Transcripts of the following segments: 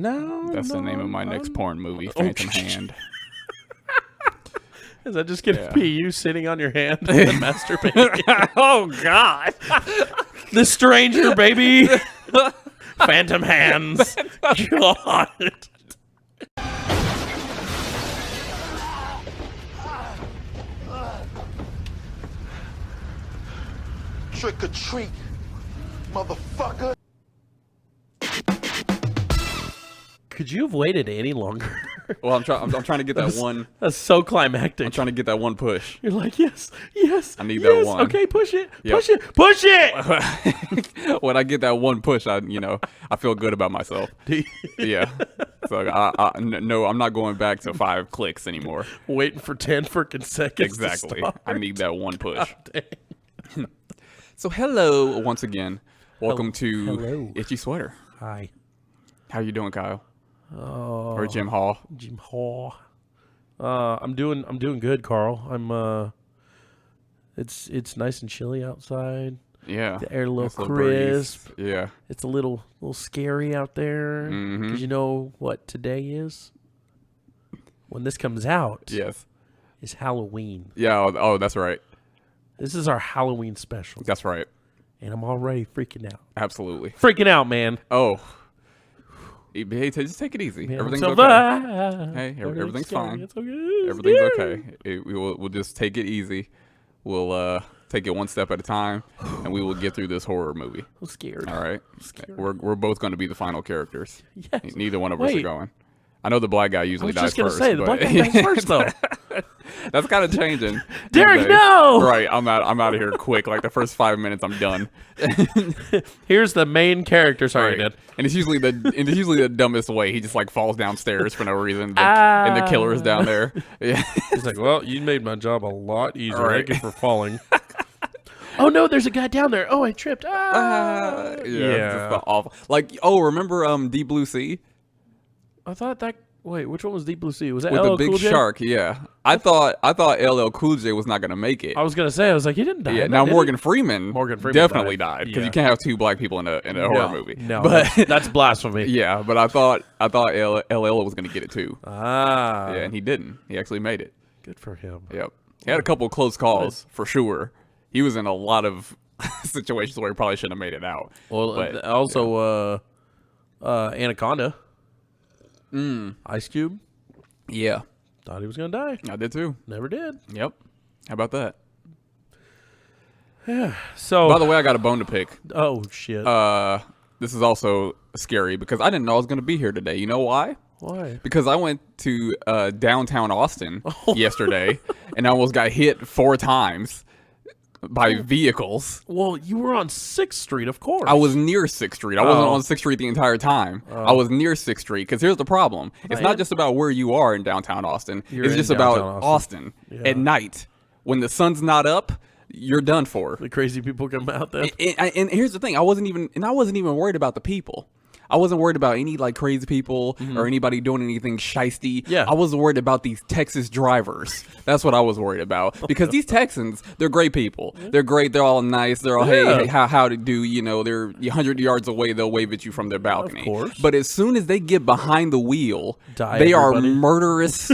No, That's the name of my next porn movie, Phantom Hand. Is that just going to be you sitting on your hand and masturbating? Oh, God. The Stranger, baby. Phantom Hands. God. Trick or treat, motherfucker. Could you have waited any longer? Well, I'm trying to get that one. That's so climactic. I'm trying to get that one push. You're like, yes. I need that one. Okay, push it. Yep. Push it. When I get that one push, I feel good about myself. Yeah. So no, I'm not going back to 5 clicks anymore. Waiting for 10 freaking seconds. Exactly. To start. I need that one push. Oh, So hello once again. Welcome to Itchy Sweater. Hi. How you doing, Kyle? Oh, Or Jim Hall? Jim Hall. I'm doing good, Carl. It's nice and chilly outside. Yeah. The air a little Nice crisp. breeze. Yeah. It's a little scary out there. Because you know what today is? When this comes out, Yes. is Halloween. Yeah. Oh, that's right. This is our Halloween special. That's right. And I'm already freaking out. Absolutely. Freaking out, man. Oh. Hey, just take it easy. Man, Everything's so okay. bad. Hey, everything's scary. fine. It's okay. Everything's okay. We'll just take it easy. We'll take it one step at a time, and we will get through this horror movie. I'm scared. All right. We're both going to be the final characters. Yes. Neither one of us are going. I know the black guy usually dies first. I was just going to say, the black guy dies first, though. That's kind of changing. Derek, no! Right, I'm out of here quick. Like the first 5 minutes, I'm done. Here's the main character. Sorry, Right. Dad. And it's usually the dumbest way. He just like falls downstairs for no reason, and the killer's down there. Yeah. He's like, well, you made my job a lot easier. Right. Thank you for falling. Oh, no, there's a guy down there. Oh, I tripped. Yeah. Just the awful. Like, remember Deep Blue Sea? I thought that. Wait, which one was Deep Blue Sea? Was that With LL the big Cool J? shark, yeah. I thought LL Cool J was not gonna make it. I was gonna say, he didn't die. Yeah. No, Now did Morgan Freeman died. definitely died because Yeah. you can't have 2 black people in a horror movie. No, but that's blasphemy. yeah. But I thought LL was gonna get it too. Ah, Yeah, and he didn't. He actually made it. good for him. Yep. He had a couple of close calls for sure. He was in a lot of situations where he probably shouldn't have made it out. Well, But, also, Anaconda, Ice Cube, yeah, thought he was gonna die. I did too. Never did. Yep. How about that? Yeah. So, By the way, I got a bone to pick. oh shit. This is also scary because I didn't know I was going to be here today. You know why? Why? Because I went to downtown Austin yesterday and I almost got hit 4 times by vehicles. Well, you were on 6th Street, of course. I was near 6th Street. I wasn't Oh. on 6th Street the entire time. I was near 6th Street because here's the problem. It's not just about where you are in downtown Austin. You're It's in just about downtown Austin Yeah. at night. When the sun's not up, you're done for. The crazy people come out then. And here's the thing. I wasn't even worried about the people. I wasn't worried about any like crazy people or anybody doing anything shisty. Yeah. I was worried about these Texas drivers. That's what I was worried about. Because these Texans, they're great people. They're great. They're all nice. They're all, hey, how to do, they're 100 yards away. They'll wave at you from their balcony. Of course. But as soon as they get behind the wheel, Die they everybody. are murderous,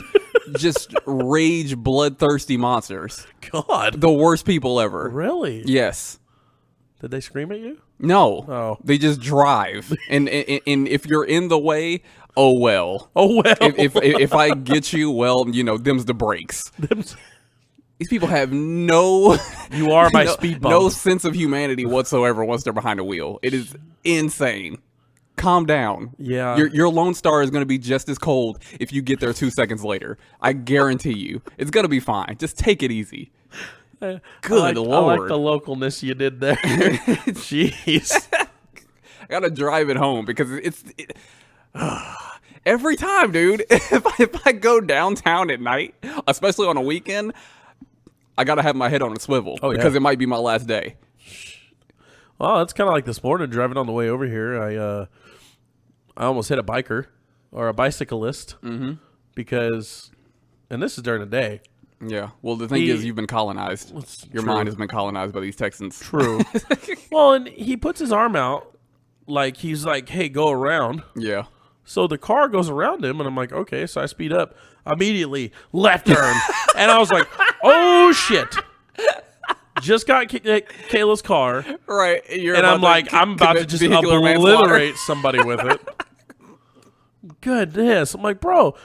just rage, bloodthirsty monsters. God. The worst people ever. Really? Yes. Did they scream at you? No. Oh. They just drive. and if you're in the way, oh well. Oh, well. If I get you, well, them's the brakes. These people have no You are my speed bump. no sense of humanity whatsoever once they're behind a wheel. It is insane. Calm down. Yeah. Your Lone Star is going to be just as cold if you get there 2 seconds later. I guarantee you. It's going to be fine. Just take it easy. Good Lord. I like the localness you did there. Jeez. I gotta drive it home because every time, dude. If I go downtown at night, especially on a weekend, I gotta have my head on a swivel because it might be my last day. Well, it's kind of like this morning driving on the way over here. I almost hit a biker or a bicyclist because, and this is during the day. Yeah. Well, the thing is, you've been colonized. Your mind has been colonized by these Texans. True. Well, and he puts his arm out like he's like, hey, go around. Yeah. So the car goes around him, and I'm like, okay. So I speed up immediately, left turn, and I was like, oh shit! Just got Kayla's car, Right? and I'm like, I'm about to just obliterate somebody with it. Goodness, I'm like, bro,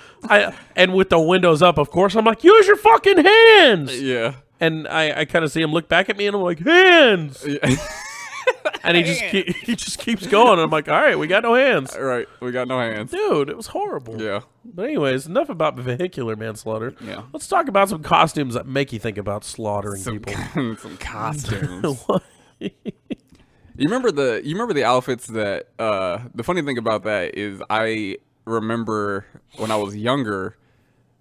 and with the windows up, of course, I'm like, use your fucking hands. Yeah. And I kind of see him look back at me, and I'm like, hands. Yeah. And he just keeps going. And I'm like, all right, we got no hands. Right. We got no hands. Dude, it was horrible. Yeah. But anyways, enough about vehicular manslaughter. Yeah. Let's talk about some costumes that make you think about slaughtering people. Some costumes. What? You remember the outfits that the funny thing about that is I remember when I was younger,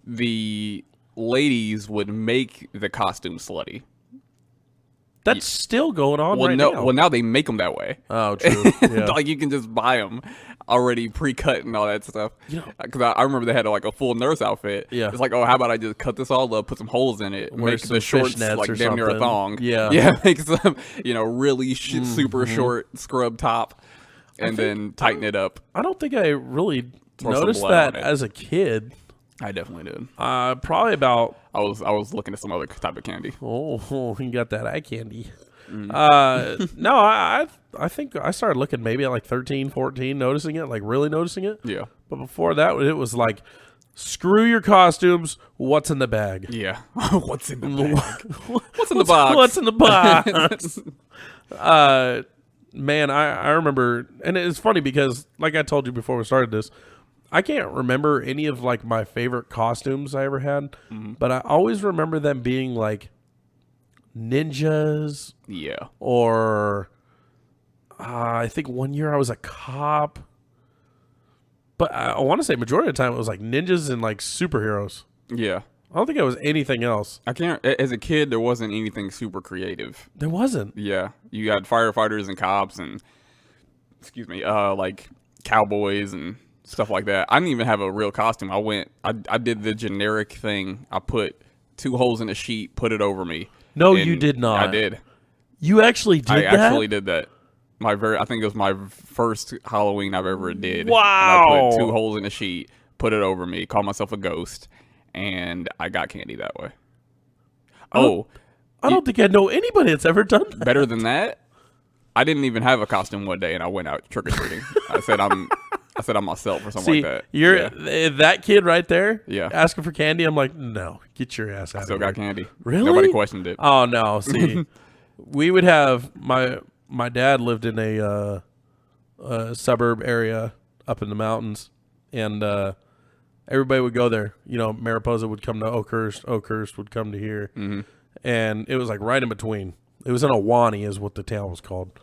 the ladies would make the costume slutty. That's still going on now. now. Well, now they make them that way. Oh, true. Yeah. Like you can just buy them already pre-cut and all that stuff. Yeah. Because I remember they had like a full nurse outfit. Yeah. It's like, oh, how about I just cut this all up, put some holes in it, Wear make some the shorts fishnets like or damn near a something. thong. Yeah. Yeah, make some, really super short scrub top, and then tighten it up. I don't think I really Throw some noticed blood that on it. as a kid. I definitely did. Probably about I was looking at some other type of candy. you got that eye candy. Mm. No, I think I started looking maybe at like 13, 14, noticing it, like really noticing it. Yeah. But before that, it was like, screw your costumes. What's in the bag? Yeah. What's in the bag? What's in the box? What's in the box? Man, I remember, and it's funny because, like I told you before we started this, I can't remember any of like my favorite costumes I ever had, but I always remember them being like ninjas. Yeah. Or I think one year I was a cop. But I want to say majority of the time it was like ninjas and like superheroes. Yeah. I don't think it was anything else. I can't. As a kid, there wasn't anything super creative. There wasn't. Yeah, you got firefighters and cops and like cowboys and stuff like that. I didn't even have a real costume. I did the generic thing. I put 2 holes in a sheet, put it over me. No, you did not. I did. You actually did that? I actually did that. I think it was my first Halloween I've ever did. Wow. And I put 2 holes in a sheet, put it over me, called myself a ghost, and I got candy that way. I don't think I know anybody that's ever done that. Better than that, I didn't even have a costume one day, and I went out trick or treating. I said I'm myself or something like that. You're that kid right there. Yeah. Asking for candy. I'm like, no, get your ass out. Still of here. got candy. Really? Nobody questioned it. Oh no. See, we would have my dad lived in a suburb area up in the mountains, and everybody would go there. Mariposa would come to Oakhurst would come to here, and it was like right in between. It was in Awanee is what the town was called,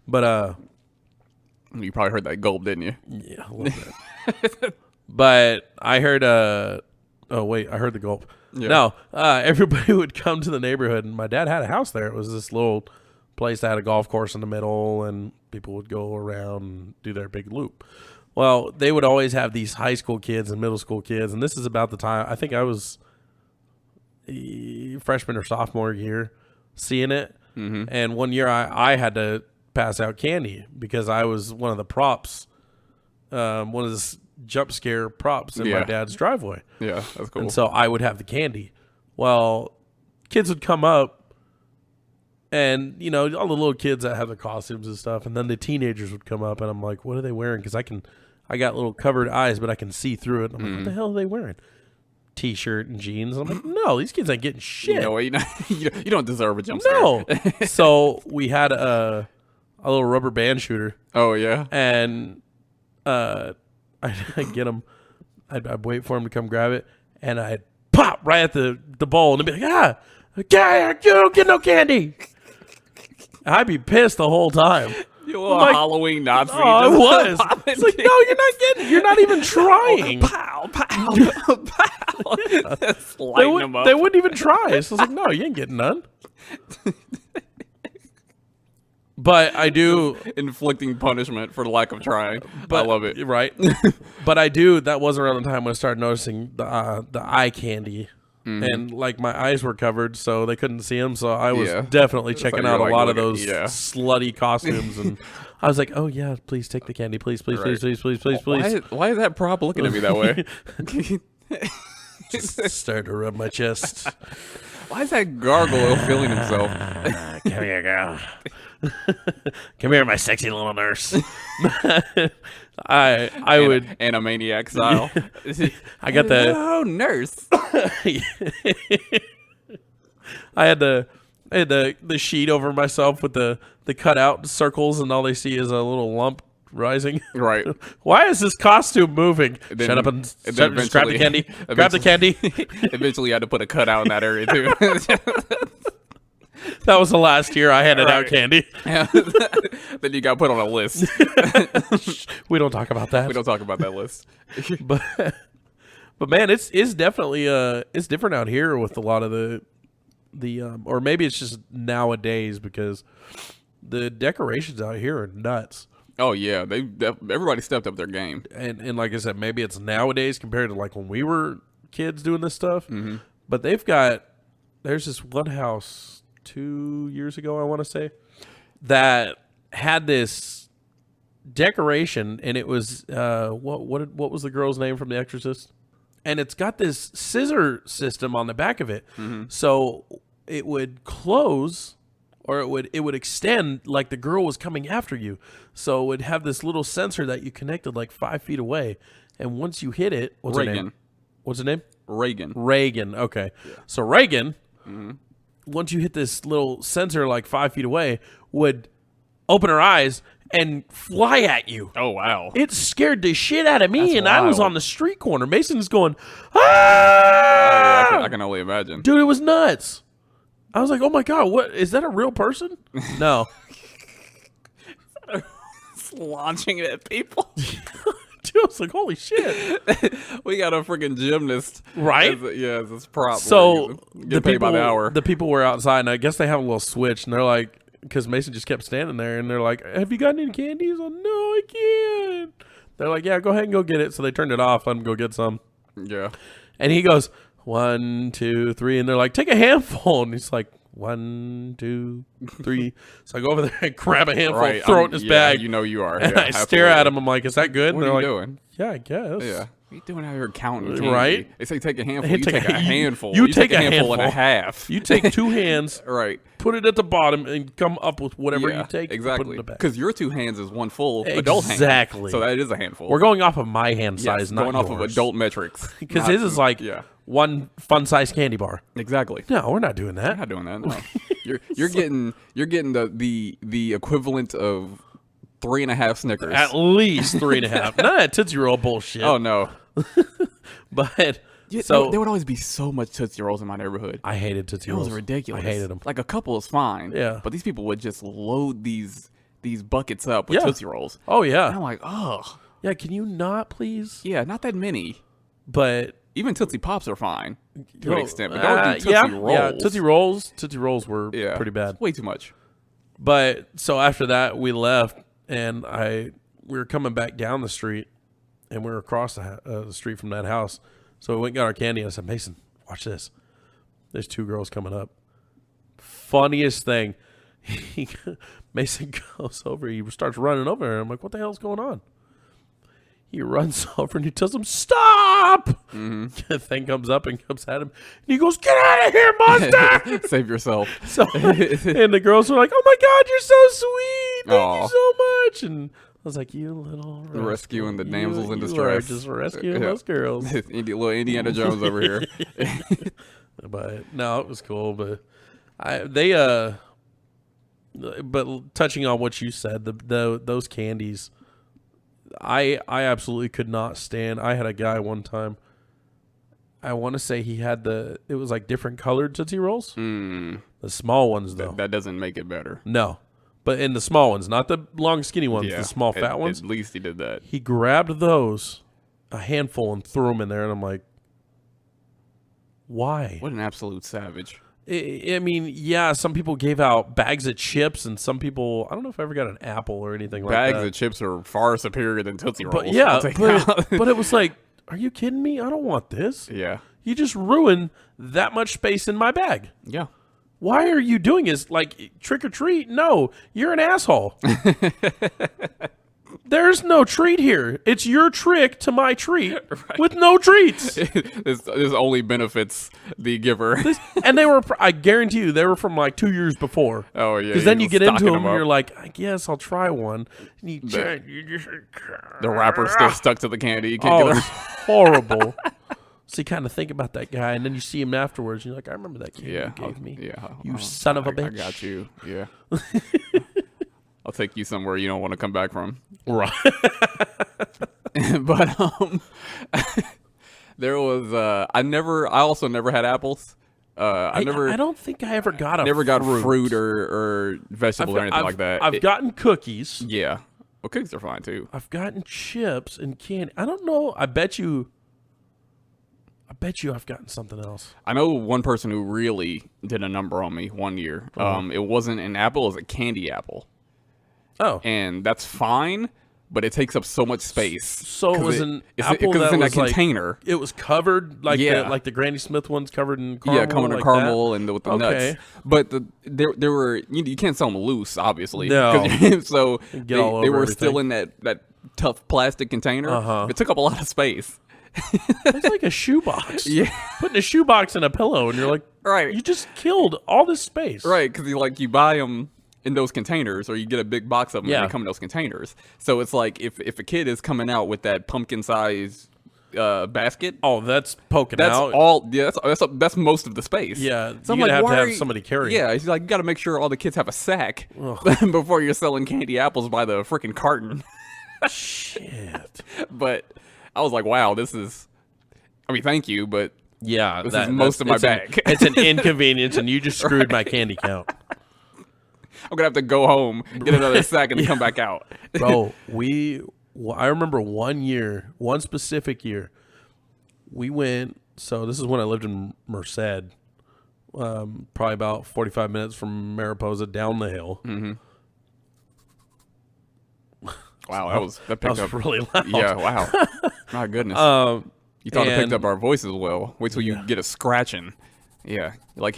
but You probably heard that gulp, didn't you? yeah, a little bit. But I heard I heard the gulp. Yeah. No, everybody would come to the neighborhood, and my dad had a house there. It was this little place that had a golf course in the middle, and people would go around and do their big loop. Well, they would always have these high school kids and middle school kids, and this is about the time, I think I was freshman or sophomore year seeing it. Mm-hmm. And one year I had to pass out candy because I was one of the props, one of the jump scare props in my dad's driveway. Yeah, that's cool. And so I would have the candy. Well, kids would come up, and all the little kids that have the costumes and stuff, and then the teenagers would come up, and I'm like, what are they wearing? Because I got little covered eyes, but I can see through it. And I'm like, what the hell are they wearing? T-shirt and jeans. And I'm like, no, these kids ain't getting shit. You don't deserve a jump scare. No. So we had a little rubber band shooter. Oh yeah. And I'd get him. I'd wait for him to come grab it, and I'd pop right at the bowl, and they'd be like, you don't get no candy. I'd be pissed the whole time. You little Halloween Nazi. Oh, I was. It's like, no, you're not even trying. Pow, pow, pow. Just lighten them up. They wouldn't even try. So I was like, no, you ain't getting none. But I do. Inflicting punishment for the lack of trying. I love it. Right. But I do. That was around the time when I started noticing the eye candy and like my eyes were covered, so they couldn't see them. So I was Yeah. definitely It's checking like out you're a like lot of looking- those yeah. slutty costumes, and I was like, "Oh yeah, please take the candy, please, please, Right. please, please, please, please." Why is that prop looking at me that way? Just started to rub my chest. Why is that gargoyle feeling himself? Come here, girl. Come here, my sexy little nurse. I would. Animaniac style. I got the. Oh, nurse. I had the sheet over myself with the cutout circles, and all they see is a little lump rising. Right. Why is this costume moving? Then- Shut up and and then just grab the candy. eventually- Grab the candy. Eventually, you had to put a cutout in that area too. That was the last year I handed out Right. candy. Yeah. Then you got put on a list. We don't talk about that. We don't talk about that list. but man, it's definitely it's different out here with a lot of the or maybe it's just nowadays because the decorations out here are nuts. Oh yeah, everybody stepped up their game. And like I said, maybe it's nowadays compared to like when we were kids doing this stuff. Mm-hmm. But there's this one house 2 years ago, I want to say, that had this decoration, and it was what was the girl's name from The Exorcist? And it's got this scissor system on the back of it, so it would close or it would extend like the girl was coming after you. So it would have this little sensor that you connected like 5 feet away, and once you hit it, what's her name? What's her name? Reagan. Reagan. Okay, so Reagan. Once you hit this little sensor like 5 feet away, would open her eyes and fly at you. Oh wow. It scared the shit out of me, That's and I was wild. on the street corner. Mason's going, Oh, ah! yeah, I can only imagine. Dude, it was nuts. I was like, oh my God, what is that a real person? No. Launching it at people. Dude, I was like, holy shit. We got a freaking gymnast, Right? As this prop. So get paid by the hour. The people were outside, and I guess they have a little switch, and they're like, because Mason just kept standing there, and they're like, have you gotten any candy? He's like, no, I can't. They're like, yeah, go ahead and go get it. So they turned it off, let him go get some. Yeah. And he goes, 1, 2, 3. And they're like, take a handful. And he's like, 1, 2, 3. So I go over there and grab a handful, Right. throw it in his bag. You know you are. And Yeah, I stare at absolutely. him. I'm like, is that good? What and are they're you like, doing? yeah, I guess. Yeah. What are you doing out here counting candy? Right? They say take a handful. Hey, You take a handful. you take a handful and a handful. half. You take 2 hands, Right. put it at the bottom, and come up with whatever Yeah, you take. And put it exactly. in the bag. Because your 2 hands is 1 full adult hand. Exactly. So that is a handful. We're going off of my hand Yes, size, not going off of yours. adult metrics. Because Not- his is like yeah, one fun-sized candy bar. exactly. No, we're not doing that. I'm not doing that. No. You're getting the equivalent of 3.5 Snickers. At least 3.5. None of that Tootsie Roll bullshit. Oh no. But Yeah, so there would always be so much Tootsie Rolls in my neighborhood. I hated Tootsie It Rolls. was ridiculous. I hated them. Like a couple is fine. Yeah. But these people would just load these buckets up with Yeah. Tootsie Rolls. Oh And yeah, I'm like, oh, yeah. Can you not please? yeah, not that many. But Even Tootsie Pops are fine to an oh, extent, but don't do Tootsie yeah, Rolls. Yeah, Tootsie Rolls. Tootsie Rolls were Yeah. pretty bad. Way too much. But so after that, we left, and we were coming back down the street, and we were across the street from that house. So we went and got our candy, and I said, Mason, watch this. There's 2 girls coming up. Funniest thing, Mason goes over, he starts running over, and I'm like, what the hell's going on? He runs over and he tells him, stop! The thing comes up and comes at him, and he goes, get out of here, monster! Save yourself. So, and the girls were like, "Oh my God, you're so sweet! Thank Aw. you so much!" And I was like, "You little Rescuing the damsels in you distress. are just rescuing Yeah. those girls." Little Indiana Jones over here. But no, it was cool. But but touching on what you said, those candies, I absolutely could not stand. I had a guy one time. I want to say he had it was like different colored Tootsie Rolls. The small ones though. That doesn't make it better. No, but in the small ones, not the long skinny ones, the small fat ones. At least he did that. He grabbed those, a handful, and threw them in there, and I'm like, why? What an absolute savage. I mean, yeah, some people gave out bags of chips, and some people, I don't know if I ever got an apple or anything like Bags that. of chips are far superior than Tootsie Rolls. But yeah, I'll take that. but it was like, are you kidding me? I don't want this. Yeah. You just ruined that much space in my bag. Yeah. Why are you doing this? Like, trick or treat? No, you're an asshole. There's no treat here. It's your trick to my treat with no treats. this only benefits the giver. And they were, I guarantee you, they were from like 2 years before. Oh, yeah. Because then you get into stocking them and up. you're like, I guess I'll try one. And you The wrapper's still stuck to the candy. You can't oh, get it's horrible. So you kind of think about that guy, and then you see him afterwards, and you're like, I remember that candy you gave me. Yeah. You son of a bitch. I got you. Yeah. I'll take you somewhere you don't want to come back from. Right. But there was I also never had apples. I don't think I ever got a got fruit or vegetable or anything like that. I've gotten cookies. Yeah. Well, cookies are fine too. I've gotten chips and candy. I don't know. I bet you I've gotten something else. I know one person who really did a number on me one year. It wasn't an apple, it was a candy apple. Oh. And that's fine, but it takes up so much space. So it was an apple because it's in that was container. It was covered like Yeah. like the Granny Smith ones covered in caramel. Yeah, coming like in caramel that? and with the Okay. nuts. But there were you can't sell them loose, obviously. No. So Get all they over were still everything. in that tough plastic container. Uh-huh. It took up a lot of space. It's like a shoebox. Yeah. Putting a shoebox in a pillow, and you're like, Right. you just killed all this space. Right, because you buy them in those containers, or you get a big box of them and they come in those containers. So it's like if a kid is coming out with that pumpkin size basket, Oh, that's poking that's out. all. Yeah, that's most of the space. Yeah, so you're I'm gonna have why to have are you- somebody carry it. Yeah, it's like you got to make sure all the kids have a sack before you're selling candy apples by the freaking carton. Shit. But I was like, wow, this is. I mean, thank you, but Yeah, This is most of my it's bag. It's an inconvenience, and you just screwed my candy count. I'm gonna have to go home, get another sack, and then come back out. Bro, I remember one specific year, we went, so this is when I lived in Merced, probably about 45 minutes from Mariposa down the hill. Mm-hmm. Wow, that picked That was up really loud. Yeah, wow. My goodness. You thought it picked up our voices well. Wait till you get a scratching. Yeah, you like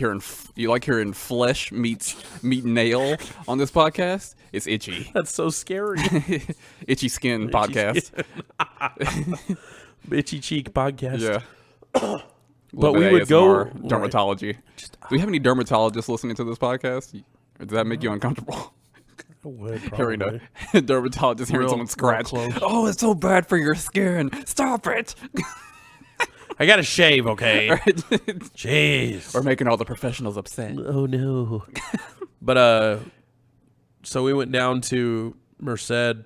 hearing flesh meet nail on this podcast. It's itchy. That's so scary. Itchy skin podcast. Itchy cheek podcast. Yeah. But we would go dermatology. Do we have any dermatologists listening to this podcast? Or does that make you uncomfortable? I would Hearing probably. a dermatologist hearing Real- someone scratch. real close. Oh, it's so bad for your skin. Stop it. I got to shave, okay? Jeez. We're making all the professionals upset. Oh no. But so we went down to Merced,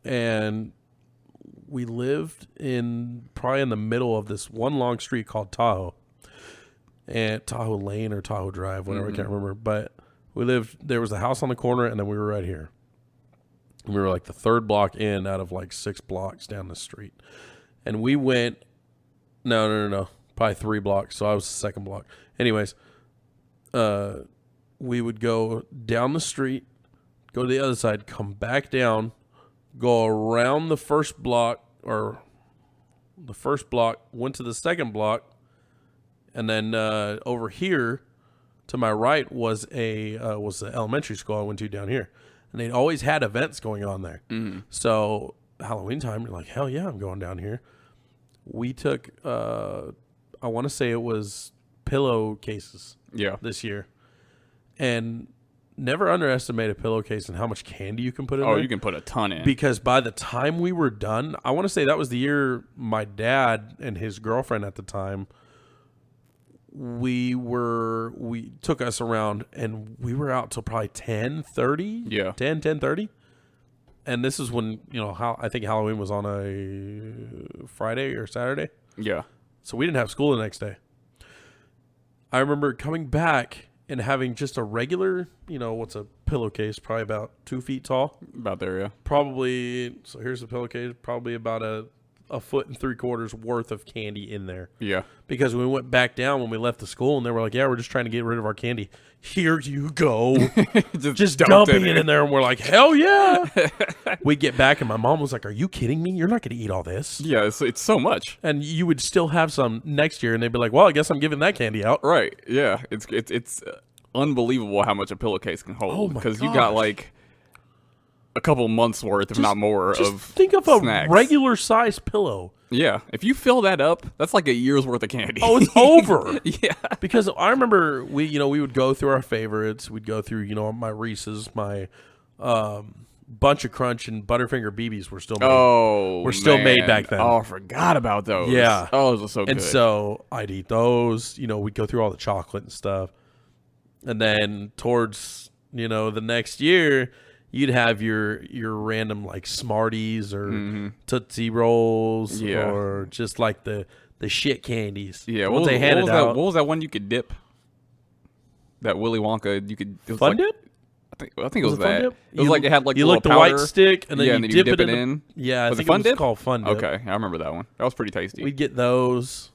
and we lived probably in the middle of this one long street called Tahoe, and Tahoe Lane or Tahoe Drive, whatever, I can't remember. But there was a house on the corner, and then we were right here. We were like the third block in out of like 6 blocks down the street, and we went. No. Probably 3 blocks. So I was the second block. Anyways, we would go down the street, go to the other side, come back down, go around the first block, went to the second block, and then over here to my right was the elementary school I went to down here. And they'd always had events going on there. Mm-hmm. So Halloween time, you're like, hell yeah, I'm going down here. We took, I want to say it was pillowcases this year. And never underestimate a pillowcase and how much candy you can put in there. Oh, you can put a ton in. Because by the time we were done, I want to say that was the year my dad and his girlfriend at the time, we took us around, and we were out till probably 10:30. Yeah. 10:30. And this is when, I think Halloween was on a Friday or Saturday. Yeah. So we didn't have school the next day. I remember coming back and having just a regular, what's a pillowcase, probably about 2 feet tall. About there, yeah. Probably, so here's the pillowcase, probably about a a 1.75 feet worth of candy in there. Yeah. Because we went back down when we left the school, and they were like, "Yeah, we're just trying to get rid of our candy. Here you go." just dumping it in there, and we're like, "Hell yeah!" We get back, and my mom was like, "Are you kidding me? You're not going to eat all this." Yeah, it's so much. And you would still have some next year, and they'd be like, "Well, I guess I'm giving that candy out." Right. Yeah. It's unbelievable how much a pillowcase can hold. Because you got like a couple months worth, if not more, just of think of snacks. a regular size pillow. Yeah, if you fill that up, that's like a year's worth of candy. Oh, it's over. Yeah, because I remember we would go through our favorites. We'd go through my Reese's, my Bunch of Crunch, and Butterfinger BBs were still made. Still made back then. Oh, I forgot about those. Yeah. Oh, those were so good. And so I'd eat those. We'd go through all the chocolate and stuff, and then towards the next year, you'd have your random like Smarties or Tootsie Rolls or just like the shit candies. Yeah, what was that one you could dip? That Willy Wonka you could Fun Dip? I think it was that. Dip? It was like it had like you the lick the powder. white stick and then you dip it in. Yeah, I think it was called Fun Dip. Okay, I remember that one. That was pretty tasty. We'd get those.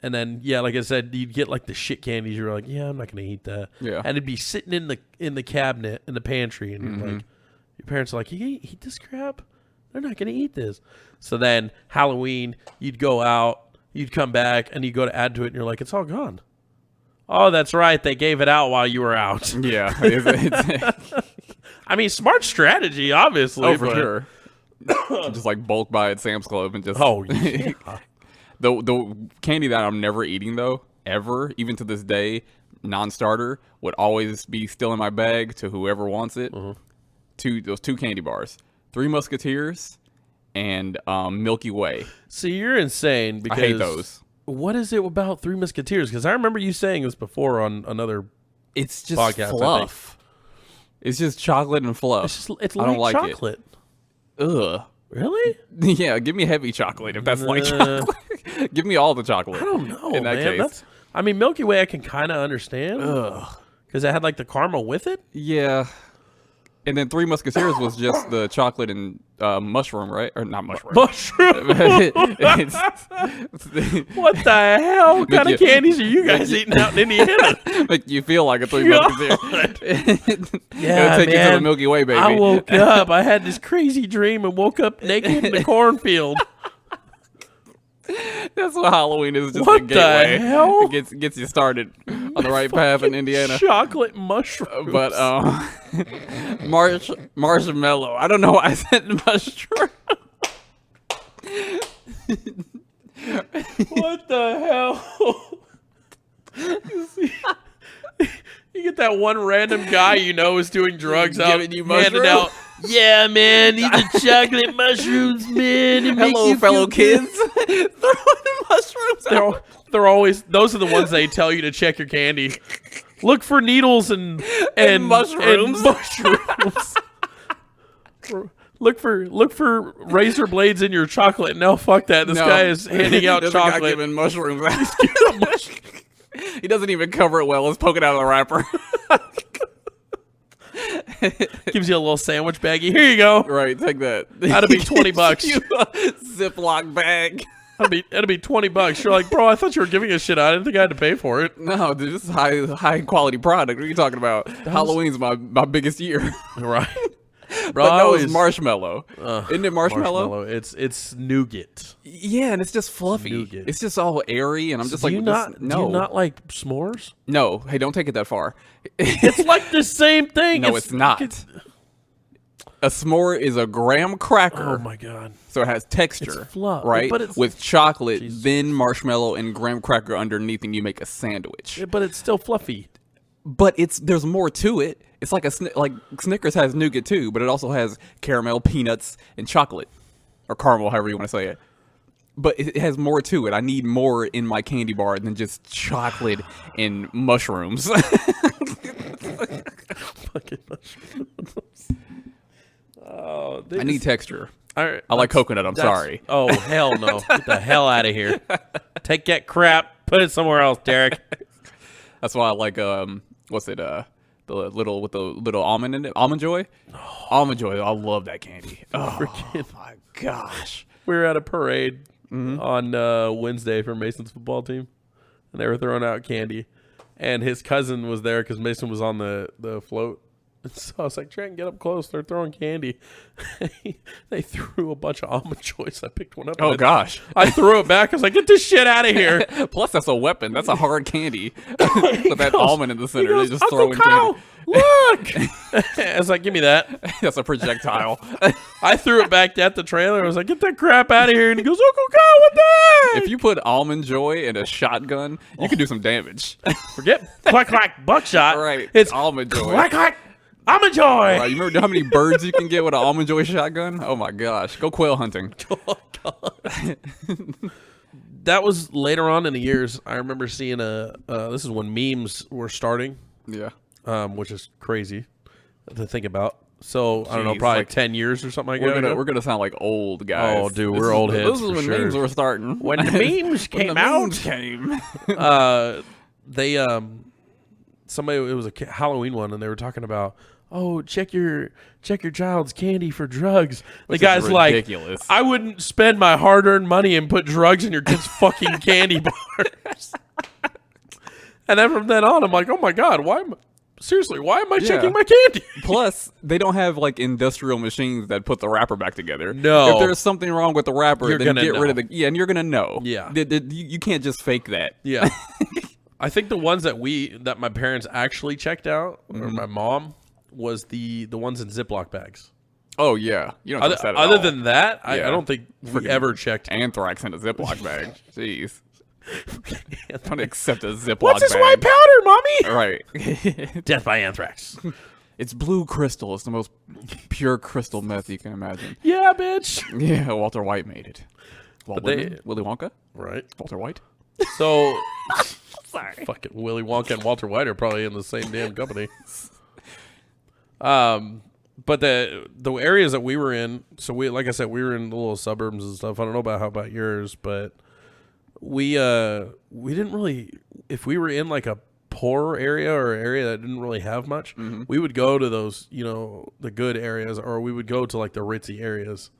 And then, like I said, you'd get like the shit candies. You were like, "Yeah, I'm not gonna eat that." Yeah, and it'd be sitting in the cabinet in the pantry, and you're like, your parents are like, "You can't eat this crap. They're not gonna eat this." So then Halloween, you'd go out, you'd come back, and you go to add to it, and you're like, "It's all gone." Oh, that's right. They gave it out while you were out. Yeah, I mean, smart strategy, obviously. Oh, for sure. Just like bulk buy at Sam's Club and just yeah. The candy that I'm never eating though, ever, even to this day, non-starter, would always be still in my bag to whoever wants it. Those two candy bars, Three Musketeers and Milky Way. See, you're insane because I hate those. What is it about Three Musketeers? Because I remember you saying this before on another It's just podcast, fluff. It's just chocolate and fluff. It's I don't like chocolate. It. Ugh. Really? Yeah, give me heavy chocolate if that's like chocolate. Give me all the chocolate. I don't know, in that man. case. I mean, Milky Way I can kind of understand. Ugh. Because it had like the caramel with it? Yeah. And then Three Musketeers was just the chocolate and mushroom, right? Or not mushroom. Mushroom? What the hell? What kind of candies are you guys eating out in Indiana? Make you feel like a Three Musketeers. Yeah, take man. you to the Milky Way, baby. I woke up. I had this crazy dream and woke up naked in the cornfield. That's what Halloween is. Just What a gateway. the hell? It gets you started on the right path in Indiana. Chocolate mushrooms. But marshmallow. I don't know why I said mushroom. What the hell? You get that one random guy is doing drugs out, Giving you handing mushrooms? out. Yeah, man, these are chocolate mushrooms, man. It makes Hello, you fellow feel kids. Throwing mushrooms out. They're always, those are the ones they tell you to check your candy. Look for needles and mushrooms. And mushrooms. Look for razor blades in your chocolate. No, fuck that. This guy is handing out There's a guy chocolate. giving mushrooms out. He doesn't even cover it well. Let's poke it out of the wrapper. Gives you a little sandwich baggie. Here you go. Right, take that. That'll be $20. You a Ziploc bag. That'll be $20. You're like, bro, I thought you were giving a shit. I didn't think I had to pay for it. No, dude, this is high quality product. What are you talking about? Halloween's my biggest year. Right. Bro, but no, it's marshmallow. Isn't it marshmallow? It's nougat. Yeah, and it's just fluffy. Nougat. It's just all airy, and I'm just Do like, you not like s'mores? No, hey, don't take it that far. It's like the same thing. No, it's not. A s'more is a graham cracker. Oh my god! So it has texture, It's fluff, right? but it's- with chocolate, then marshmallow and graham cracker underneath, and you make a sandwich. But it's still fluffy. But there's more to it. It's like like Snickers has nougat too, but it also has caramel, peanuts, and chocolate, or caramel, however you want to say it. But it has more to it. I need more in my candy bar than just chocolate and mushrooms. Fucking mushrooms. Oh, I need texture. I like coconut. I'm sorry. Oh hell no! Get the hell out of here. Take that crap. Put it somewhere else, Derek. That's why I like what's it the little with the little almond in it, Almond Joy. Almond Joy. I love that candy. Oh my gosh. we were at a parade on Wednesday for Mason's football team, and they were throwing out candy, and his cousin was there because Mason was on the float. And so I was like, Trent, get up close. They're throwing candy. They threw a bunch of Almond Joys. I picked one up. Oh, gosh. I threw it back. I was like, get this shit out of here. Plus, that's a weapon. That's a hard candy. With that almond in the center. Goes, They just Uncle throw in Kyle, candy. look. I was like, give me that. That's a projectile. I threw it back at the trailer. I was like, get that crap out of here. And he goes, Uncle Kyle, what the heck? If you put Almond Joy in a shotgun, you could do some damage. Forget clack, clack, buckshot. Right. It's Almond Joy. clack, clack, Almond Joy. Right, you remember how many birds you can get with an Almond Joy shotgun? Oh, my gosh. Go quail hunting. Oh, God. That was later on in the years. I remember seeing this is when memes were starting. Yeah. Which is crazy to think about. So I don't know, Jeez, probably like, 10 years or something like that. We're gonna sound like old guys. Oh, dude, we're old heads. This is for when sure. memes were starting. When the memes When came the out, memes came. they somebody, it was a Halloween one, and they were talking about, oh, check your child's candy for drugs. The Which is guy's like, ridiculous. I wouldn't spend my hard-earned money and put drugs in your kid's fucking candy bars. And then from then on, I'm like, oh my God, why am I checking my candy? Plus, they don't have like industrial machines that put the wrapper back together. No. If there's something wrong with the wrapper, You're then gonna get rid of know. and you're gonna know. Yeah. You can't just fake that. Yeah. I think the ones that my parents actually checked out, or my mom, was the ones in Ziploc bags. Oh yeah. You don't trust that at Other all. than that, I Yeah. don't think we ever checked. Anthrax in a Ziploc bag. Jeez. Don't accept a Ziploc What's this bag. white powder, mommy? Right. Death by anthrax. It's blue crystal. It's the most pure crystal meth you can imagine. Yeah, bitch. Yeah, Walter White made it. But they- Willy Wonka? Right. Walter White? So, Sorry. fucking Willy Wonka and Walter White are probably in the same damn company. But the areas that we were in, so like I said, we were in the little suburbs and stuff. I don't know how about yours, but we didn't really, if we were in like a poorer area or an area that didn't really have much, we would go to those, the good areas, or we would go to like the ritzy areas.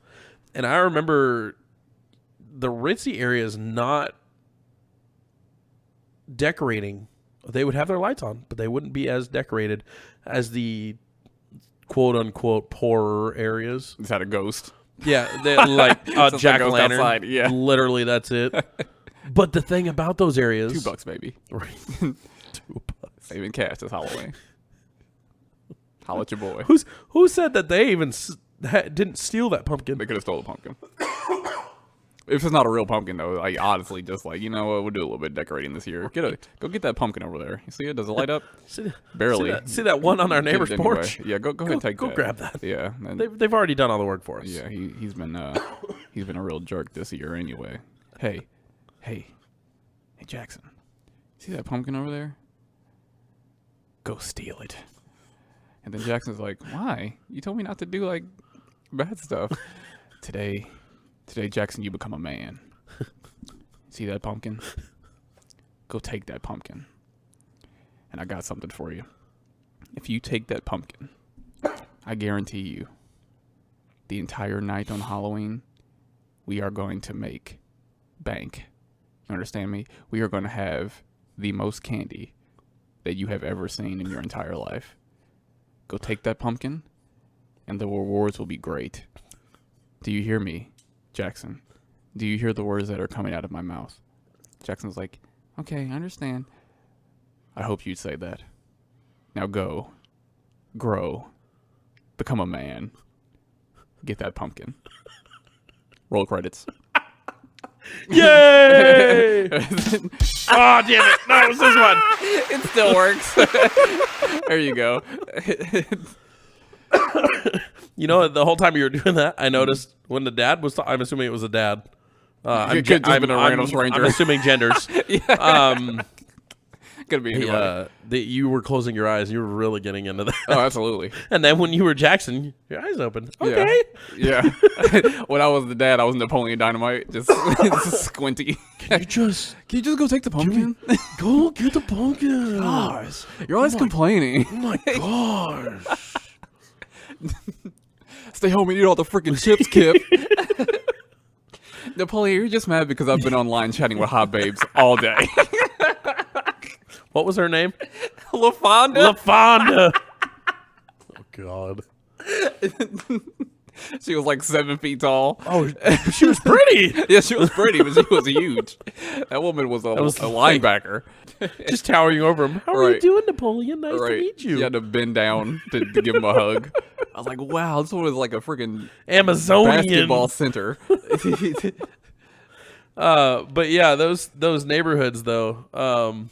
And I remember the ritzy areas not decorating. They would have their lights on, but they wouldn't be as decorated as the quote unquote poorer areas. It's had a ghost. Yeah, like Sounds jack o' like ghost lantern. outside, yeah. Literally, that's it. But the thing about those areas, $2, baby. $2. Saving cash this Halloween. Holla at your boy. Who said that they even didn't steal that pumpkin? They could have stole the pumpkin. If it's not a real pumpkin, though, like honestly, just like, you know what, we'll do a little bit of decorating this year. Go get that pumpkin over there. You see it? Does it light up? Barely. See that one on our neighbor's Get it anyway. porch? Yeah, go ahead and take Go that. grab that. Yeah. And They've already done all the work for us. yeah, he's been a real jerk this year anyway. Hey, Jackson. See that pumpkin over there? Go steal it. And then Jackson's like, why? You told me not to do like bad stuff. Today, Jackson, you become a man. See that pumpkin? Go take that pumpkin. And I got something for you. If you take that pumpkin, I guarantee you, the entire night on Halloween, we are going to make bank. You understand me? We are going to have the most candy that you have ever seen in your entire life. Go take that pumpkin, and the rewards will be great. Do you hear me, Jackson? Do you hear the words that are coming out of my mouth? Jackson's like, okay, I understand. I hope you'd say that. Now go, grow, become a man. Get that pumpkin. Roll credits. Yay! Oh, damn it. No, it was this one. It still works. There you go. The whole time you were doing that, I noticed when the dad was I'm assuming it was a dad. It could just been a random stranger. I'm assuming genders. Could be anybody. You were closing your eyes. You were really getting into that. Oh, absolutely. And then when you were Jackson, your eyes open. Okay. Yeah. When I was the dad, I was Napoleon Dynamite. Just squinty. Can you just go take the pumpkin? go get the pumpkin? Gosh, you're always complaining. Oh my gosh. Stay home and eat all the freaking chips, Kip. Napoleon, you're just mad because I've been online chatting with hot babes all day. What was her name? LaFonda. LaFonda. Oh God. She was like 7 feet tall. Oh, she was pretty. Yeah, she was pretty, but she was huge. That woman was a linebacker. Just towering over him. How are you Right. doing, Napoleon? Nice to meet you. You had to bend down to give him a hug. I was like, wow, this one was like a freaking Amazonian basketball center. But yeah, those neighborhoods though,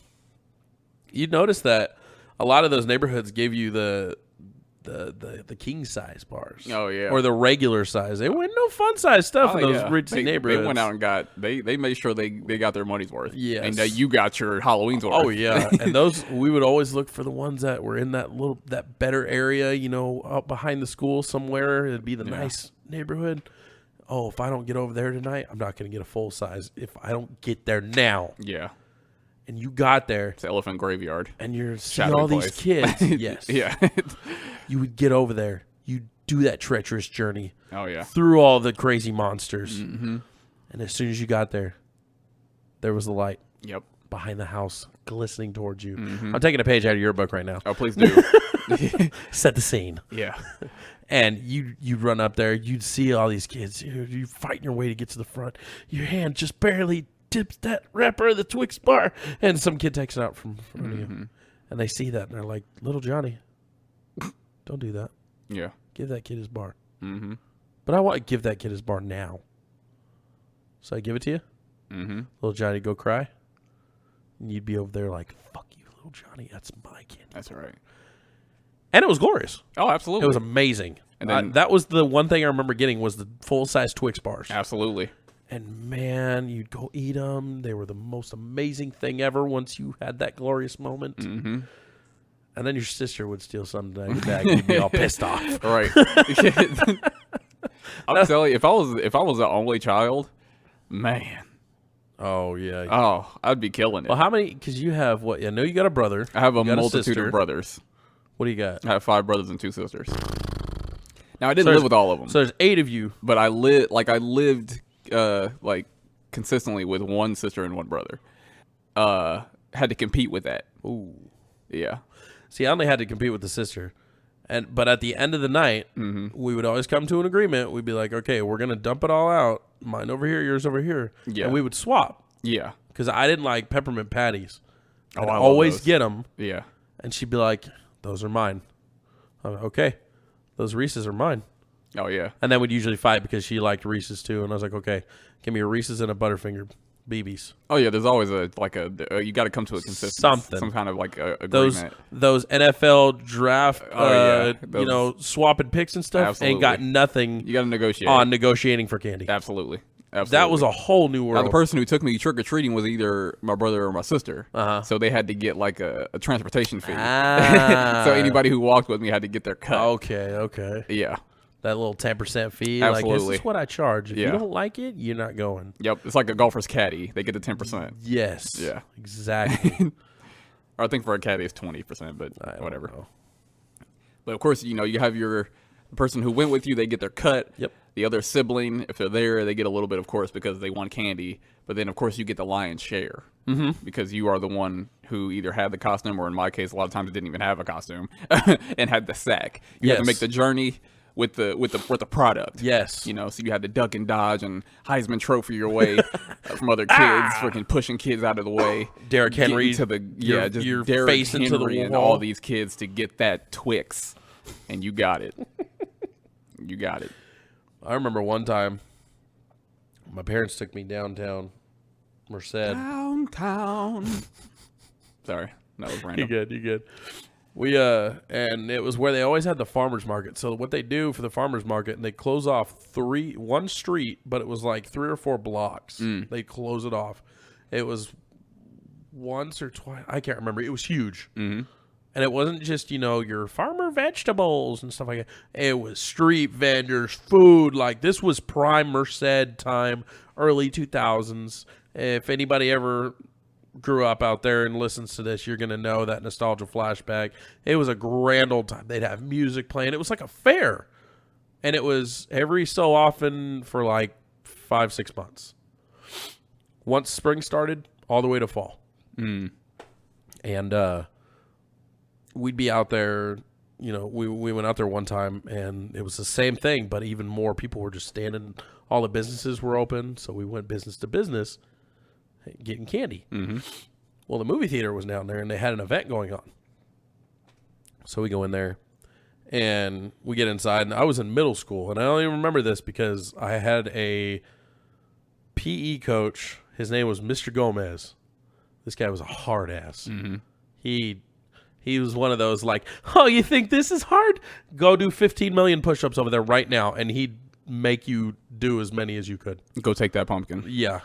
you notice that a lot of those neighborhoods gave you the king size bars. Oh yeah, or the regular size. They weren't no fun size stuff in those yeah. rich neighborhoods. They went out and they made sure they got their money's worth. Yes. And that you got your Halloween's worth. Oh yeah, and those we would always look for the ones that were in that better area, out behind the school somewhere. It'd be the nice neighborhood. Oh, if I don't get over there tonight, I'm not going to get a full size. If I don't get there now, Yeah. and you got there, It's Elephant Graveyard. and you're seeing Shadowy all these place. kids, yes, Yeah. you would get over there. You do that treacherous journey Oh yeah. through all the crazy monsters, Mm-hmm. and as soon as you got there, there was the light Yep. behind the house, glistening towards you. Mm-hmm. I'm taking a page out of your book right now. Oh, please do. Set the scene. Yeah. And you'd run up there. You'd see all these kids. You're fighting your way to get to the front. Your hand just barely tips that wrapper of the Twix bar. And some kid takes it out from front of you. And they see that. And they're like, little Johnny, don't do that. Yeah. Give that kid his bar. Mm-hmm. But I want to give that kid his bar now. So I give it to you. Mm-hmm. Little Johnny, go cry. And you'd be over there like, fuck you, little Johnny. That's my kid. That's all right. And it was glorious. Oh, absolutely. It was amazing. And then- that was the one thing I remember getting was the full-size Twix bars. Absolutely. And man, you'd go eat them. They were the most amazing thing ever once you had that glorious moment. Mm-hmm. And then your sister would steal something out of your bag and you'd be all pissed off. All right. I'm telling you, if I was the only child, man, Oh, yeah. oh, I'd be killing it. Well, how many? Because you have what? I know you got a brother. I have a You got multitude sister. of brothers. What do you got? I have 5 brothers and 2 sisters. Now I didn't live with all of them, So there's 8 of you. but I lived consistently with one sister and one brother. Had to compete with that. Ooh. Yeah. See, I only had to compete with the sister. But at the end of the night, we would always come to an agreement. We'd be like, okay, we're going to dump it all out. Mine over here, yours over here. Yeah. And we would swap. Yeah. Because I didn't like peppermint patties. Oh, I'd I love always those. get them. Yeah. And she'd be like, those are mine. I'm like, okay, those Reese's are mine. Oh yeah. And then we'd usually fight because she liked Reese's too. And I was like, okay, give me a Reese's and a Butterfinger BBs. Oh yeah. There's always you got to come to a consistency. Something. Some kind of like Those agreement. NFL draft, Oh, yeah. swapping picks and stuff Absolutely. ain't got nothing You got to negotiate. on negotiating for candy. Absolutely. That was a whole new Now, world. the person who took me trick or treating was either my brother or my sister. Uh-huh. So they had to get like a transportation fee. Ah. So anybody who walked with me had to get their cut. Okay. Yeah. That little 10% fee. Like, Absolutely. this is what I charge. If Yeah. you don't like it, you're not going. Yep. It's like a golfer's caddy. They get the 10%. Yes. Yeah. Exactly. Or I think for a caddy it's 20%, but I don't whatever. know. But of course, you have the person who went with you, they get their cut. Yep. The other sibling, if they're there, they get a little bit, of course, because they won candy. But then, of course, you get the lion's share because you are the one who either had the costume, or in my case, a lot of times it didn't even have a costume, and had the sack. You had to Yes. make the journey with the product. Yes. So you had to duck and dodge and Heisman Trophy your way from other kids, freaking pushing kids out of the way. Derrick Getting Henry, to the your just Derrick face into the Henry and wall. all these kids to get that Twix, and you got it. You got it. I remember one time my parents took me downtown Merced. Downtown. Sorry, that was random. You good. We and it was where they always had the farmers market. So what they do for the farmers market, and they close off one street, but it was like 3 or 4 blocks. They close it off. It was once or twice, I can't remember. It was huge. Mm-hmm. And it wasn't just, your farmer vegetables and stuff like that. It was street vendors, food. Like, this was prime Merced time, early 2000s. If anybody ever grew up out there and listens to this, you're going to know that nostalgia flashback. It was a grand old time. They'd have music playing. It was like a fair. And it was every so often for like 5-6 months. once spring started, all the way to fall. And we'd be out there. You know, we went out there one time, and it was the same thing, but even more people were just standing. All the businesses were open, so we went business to business getting candy. Well, the movie theater was down there, and they had an event going on. So we go in there, and we get inside, and I was in middle school, and I only remember this because I had a PE coach. His name was Mr. Gomez. This guy was a hard ass. He was one of those like, oh, you think this is hard? Go do 15 million push-ups over there right now, and he'd make you do as many as you could. Go take that pumpkin. Yeah,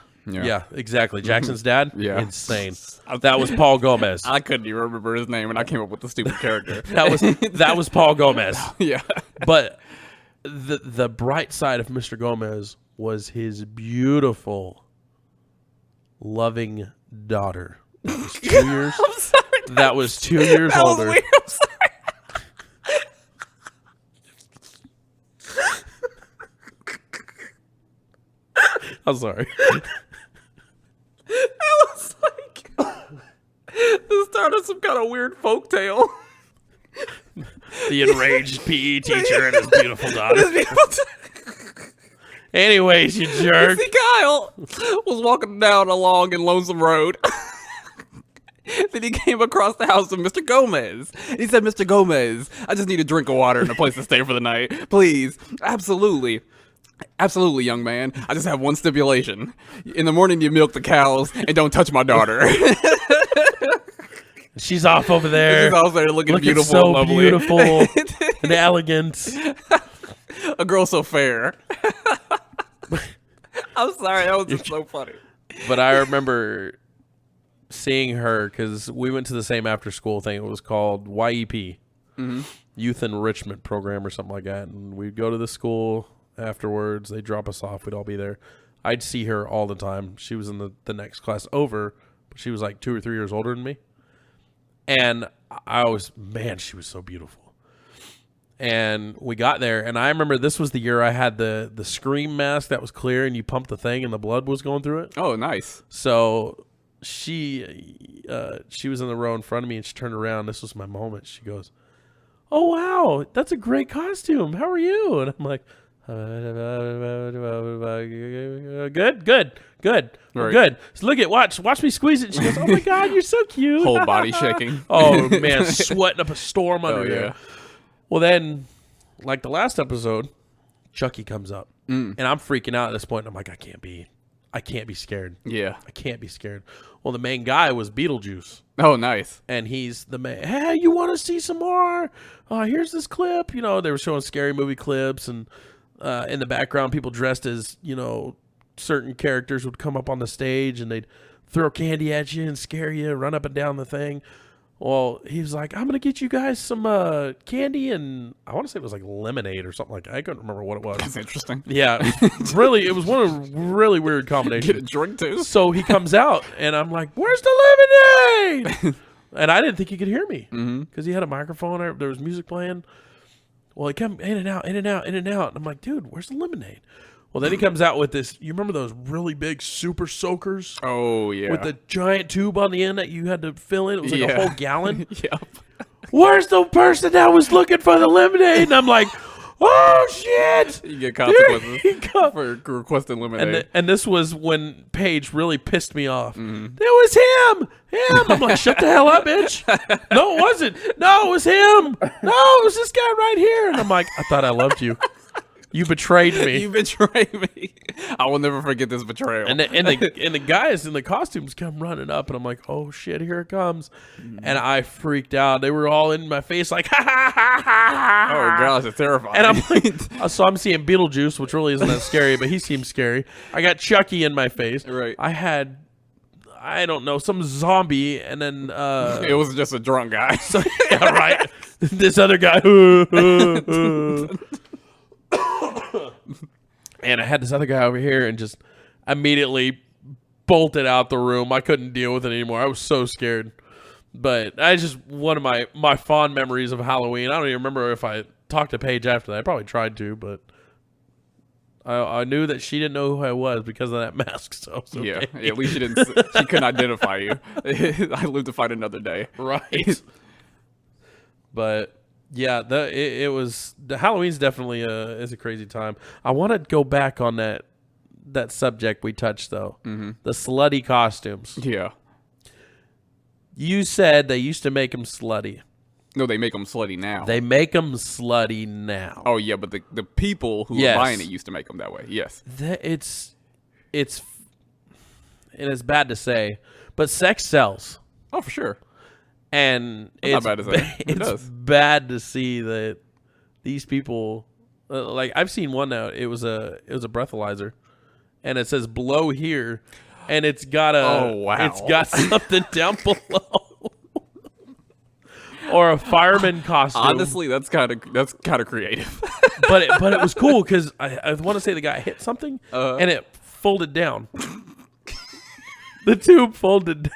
exactly. Jackson's dad? Yeah. Insane. That was Paul Gomez. I couldn't even remember his name, and I came up with the stupid character. that was Paul Gomez. Yeah. But the bright side of Mr. Gomez was his beautiful, loving daughter. That was 2 years. I'm sorry. That was 2 years That was older. weird. I'm sorry. I'm sorry. That was like the start of some kind of weird folk tale. The enraged PE teacher and his beautiful daughter. Anyways, you jerk. See, Kyle was walking down a long and lonesome road. Then he came across the house of Mr. Gomez. He said, Mr. Gomez, I just need a drink of water and a place to stay for the night. Please. Absolutely. Absolutely, young man. I just have one stipulation. In the morning, you milk the cows and don't touch my daughter. She's off over there. She's also looking beautiful so and lovely. beautiful and elegant. A girl so fair. I'm sorry. That was just so funny. But I remember seeing her because we went to the same after school thing. It was called YEP, Youth Enrichment Program or something like that. And we'd go to the school afterwards. They'd drop us off. We'd all be there. I'd see her all the time. She was in the next class over, but she was like 2 or 3 years older than me. And she was so beautiful. And we got there, and I remember this was the year I had the Scream mask that was clear, and you pumped the thing, and the blood was going through it. Oh, nice. So she was in the row in front of me, and she turned around. This was my moment. She goes, "Oh, wow, that's a great costume. How are you?" And I'm like, good. Right. Good. So watch me squeeze it. And she goes, "Oh my God, you're so cute." Whole body shaking. Oh man, sweating up a storm under yeah. there. Well, then, like the last episode, Chucky comes up, and I'm freaking out at this point. I'm like, I can't be scared. Yeah. I can't be scared. Well, the main guy was Beetlejuice. Oh, nice. And he's the man. Hey, you want to see some more? Here's this clip. You know, they were showing scary movie clips, and in the background, people dressed as, you know, certain characters would come up on the stage, and they'd throw candy at you and scare you, run up and down the thing. Well, he was like, I'm going to get you guys some candy, and I want to say it was like lemonade or something like that. I couldn't remember what it was. That's interesting. Yeah, really, it was one of a really weird combinations. Get a drink, too? So he comes out, and I'm like, where's the lemonade? And I didn't think he could hear me because he had a microphone. There was music playing. Well, he come in and out. And I'm like, dude, where's the lemonade? Well, then he comes out with this. You remember those really big super soakers? Oh, yeah. With the giant tube on the end that you had to fill in. It was like a whole gallon. Yep. Where's the person that was looking for the lemonade? And I'm like, oh, shit. You get consequences for requesting lemonade. And this was when Paige really pissed me off. It was him. I'm like, shut the hell up, bitch. No, it wasn't. No, it was him. No, it was this guy right here. And I'm like, I thought I loved you. You betrayed me. You betrayed me. I will never forget this betrayal. And the guys in the costumes come running up, and I'm like, oh shit, here it comes. And I freaked out. They were all in my face like, ha ha ha ha. Oh gosh, it's terrifying. And I'm like, so I'm seeing Beetlejuice, which really isn't that scary, but he seems scary. I got Chucky in my face. Right. I had, I don't know, some zombie, and then it was just a drunk guy. So, yeah, right. This other guy. And I had this other guy over here, and just immediately bolted out the room. I couldn't deal with it anymore. I was so scared. But I just, one of my fond memories of Halloween. I don't even remember if I talked to Paige after that. I probably tried to, but I knew that she didn't know who I was because of that mask. So it was okay. Yeah, at least she couldn't identify you. I live to fight another day. Right. But yeah, it was the Halloween's definitely is a crazy time. I want to go back on that subject we touched though. Mm-hmm. The slutty costumes. Yeah. You said they used to make them slutty. No, they make them slutty now. They make them slutty now. Oh yeah, but the people who are buying it used to make them that way. Yes. It's bad to say, but sex sells. Oh, for sure. And it's not bad to say. It's bad to see that these people, like I've seen one now. It was a breathalyzer, and it says blow here, and it's got it's got something down below. Or a fireman costume. Honestly, that's kind of creative. but it was cool because I want to say the guy hit something and it folded down. The tube folded down.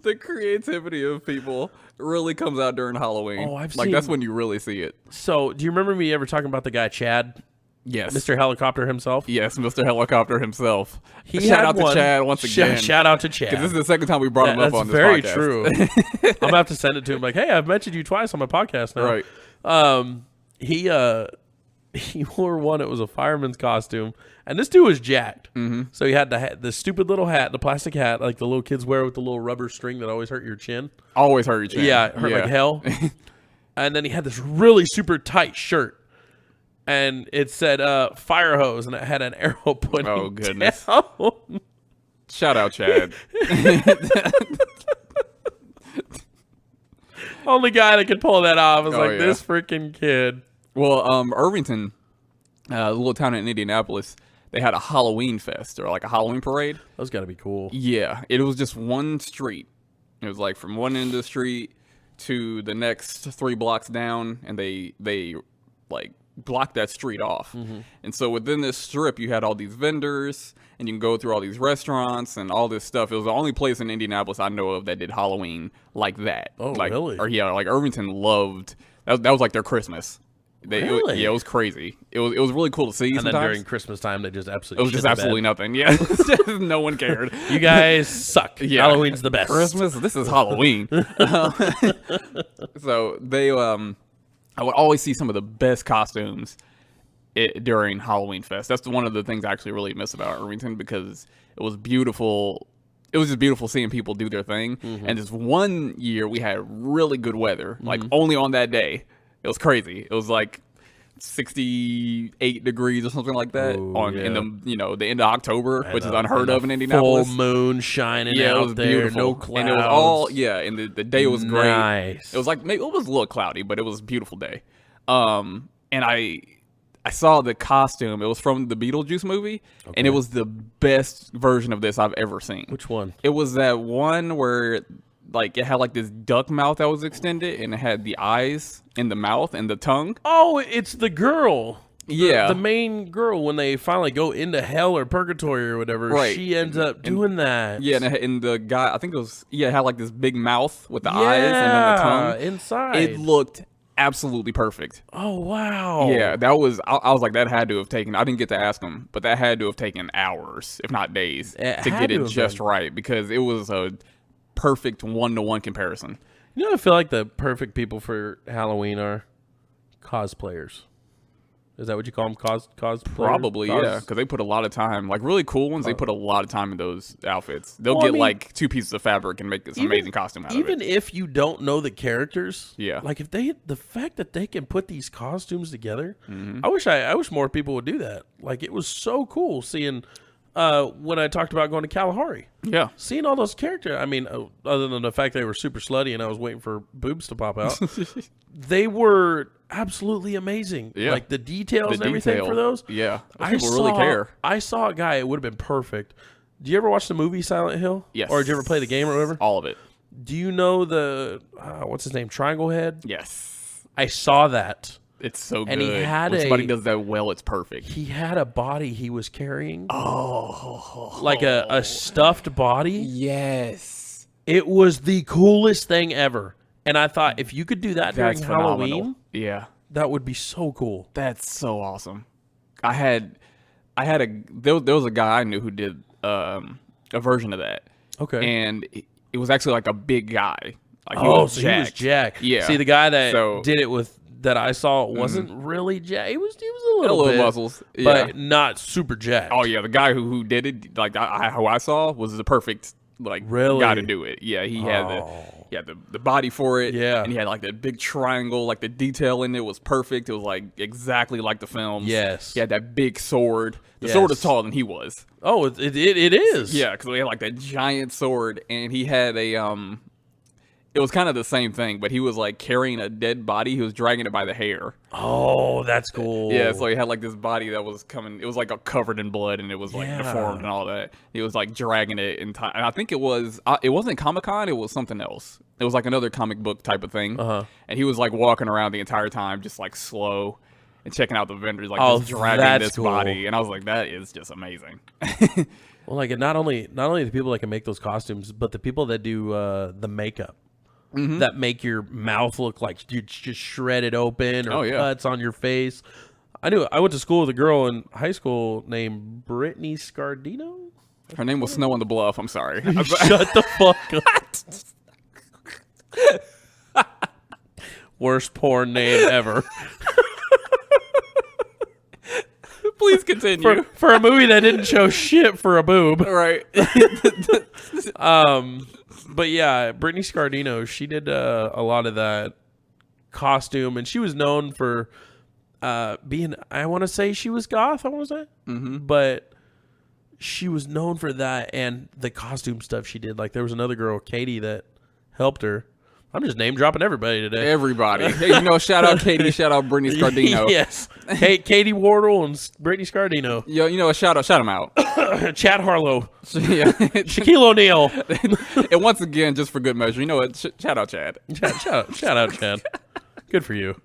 The creativity of people really comes out during Halloween. Oh, I've seen that's when you really see it. So, do you remember me ever talking about the guy Chad? Yes. Mr. Helicopter himself? Yes, Mr. Helicopter himself. Shout out to Chad once again. Shout out to Chad. Because this is the second time we brought him up on this podcast. podcast. That's very true. I'm going to have to send it to him like, hey, I've mentioned you twice on my podcast now. Right. He wore one. It was a fireman's costume. And this dude was jacked. Mm-hmm. So he had the stupid little hat, the plastic hat, like the little kids wear with the little rubber string that always hurt your chin. Always hurt your chin. Yeah, it hurt like hell. And then he had this really super tight shirt. And it said fire hose, and it had an arrow pointing Oh, goodness. down. Shout out, Chad. Only guy that could pull that off was yeah. this freaking kid. Well, Irvington, a little town in Indianapolis, they had a Halloween fest or like a Halloween parade. Those got to be cool. Yeah, it was just one street. It was like from one end of the street to the next 3 blocks down, and they like blocked that street off. Mm-hmm. And so within this strip, you had all these vendors, and you can go through all these restaurants and all this stuff. It was the only place in Indianapolis I know of that did Halloween like that. Oh, like, really? Or yeah, like Irvington loved that was like their Christmas. Really? It was crazy. It was really cool to see. And sometimes. then during Christmas time, they just absolutely. It was just absolutely nothing. Yeah, no one cared. You guys suck. Yeah. Halloween's the best. Christmas. This is Halloween. So they, I would always see some of the best costumes during Halloween Fest. That's one of the things I actually really miss about Irvington because it was beautiful. It was just beautiful seeing people do their thing. Mm-hmm. And this one year we had really good weather, like only on that day. It was crazy. It was like 68 degrees or something like that in the end of October, which is unheard of in Indianapolis. Full moon shining it out was there, beautiful. no clouds. And it was all and the day was great. Nice. It was like maybe it was a little cloudy, but it was a beautiful day. And I saw the costume. It was from the Beetlejuice movie, and it was the best version of this I've ever seen. Which one? It was that one where like it had like this duck mouth that was extended, and it had the eyes and the mouth and the tongue. Oh, it's the girl. Yeah. The main girl, when they finally go into hell or purgatory or whatever, right. she ends up doing that. Yeah, and the guy, I think it was, it had like this big mouth with the eyes and then the tongue. Inside. It looked absolutely perfect. Oh, wow. Yeah, that was, I was like, that had to have taken, I didn't get to ask him, but that had to have taken hours, if not days, to get it just right, because it was a perfect one-to-one comparison. You know, I feel like the perfect people for Halloween are cosplayers. Is that what you call them? Cosplayers? Probably, yeah, because they put a lot of time. Like really cool ones, they put a lot of time in those outfits. They'll get like 2 pieces of fabric and make this amazing costume out of it. Even if you don't know the characters, yeah, like if the fact that they can put these costumes together, I wish more people would do that. Like it was so cool seeing. When I talked about going to Kalahari. Yeah. Seeing all those characters, I mean, other than the fact they were super slutty and I was waiting for boobs to pop out, they were absolutely amazing. Yeah. Like the details and everything for those. Yeah. People really care. I saw a guy, it would have been perfect. Do you ever watch the movie Silent Hill? Yes. Or did you ever play the game or whatever? All of it. Do you know the, what's his name, Triangle Head? Yes. I saw that. It's so good. And he had when somebody does that well, it's perfect. He had a body he was carrying. Oh. Like a stuffed body. Yes. It was the coolest thing ever. And I thought, if you could do that during That's phenomenal. Halloween, yeah, That would be so cool. That's so awesome. There was a guy I knew who did a version of that. Okay. And it was actually like a big guy. Like He was jacked. Yeah. See, the guy that did it with that I saw wasn't really jacked. He was a little bit, muscles, but not super jacked. Oh yeah, the guy who did it, like who I saw, was the perfect guy to do it. Yeah, he had the body for it. Yeah, and he had like that big triangle, like the detail in it was perfect. It was like exactly like the films. Yes, he had that big sword. The sword is taller than he was. Oh, it is. Yeah, because he had like that giant sword, and he had a It was kind of the same thing, but he was like carrying a dead body. He was dragging it by the hair. Oh, that's cool. Yeah, so he had like this body that was coming. It was like covered in blood, and it was like deformed and all that. He was like dragging it in time. And I think it wasn't Comic-Con. It was something else. It was like another comic book type of thing. And he was like walking around the entire time, just like slow and checking out the vendors, like just dragging this body. And I was like, that is just amazing. Well, like not only the people that can make those costumes, but the people that do the makeup. That make your mouth look like you just shredded open or cuts on your face. I went to school with a girl in high school named Brittany Scardino. Her name was Snow on the Bluff. I'm sorry. Shut the fuck up. Worst porn name ever. Please continue. For a movie that didn't show shit for a boob. Right. But yeah, Brittany Scardino, she did a lot of that costume, and she was known for being, I want to say she was goth, but she was known for that and the costume stuff she did. Like there was another girl, Katie, that helped her. I'm just name dropping everybody today. Everybody. Hey, shout out Katie, shout out Brittany Scardino. Yes. Hey, Katie Wardle and Brittany Scardino. Shout them out. Chad Harlow. Yeah. Shaquille O'Neal. And once again, just for good measure, shout out Chad. Shout out Chad. Good for you.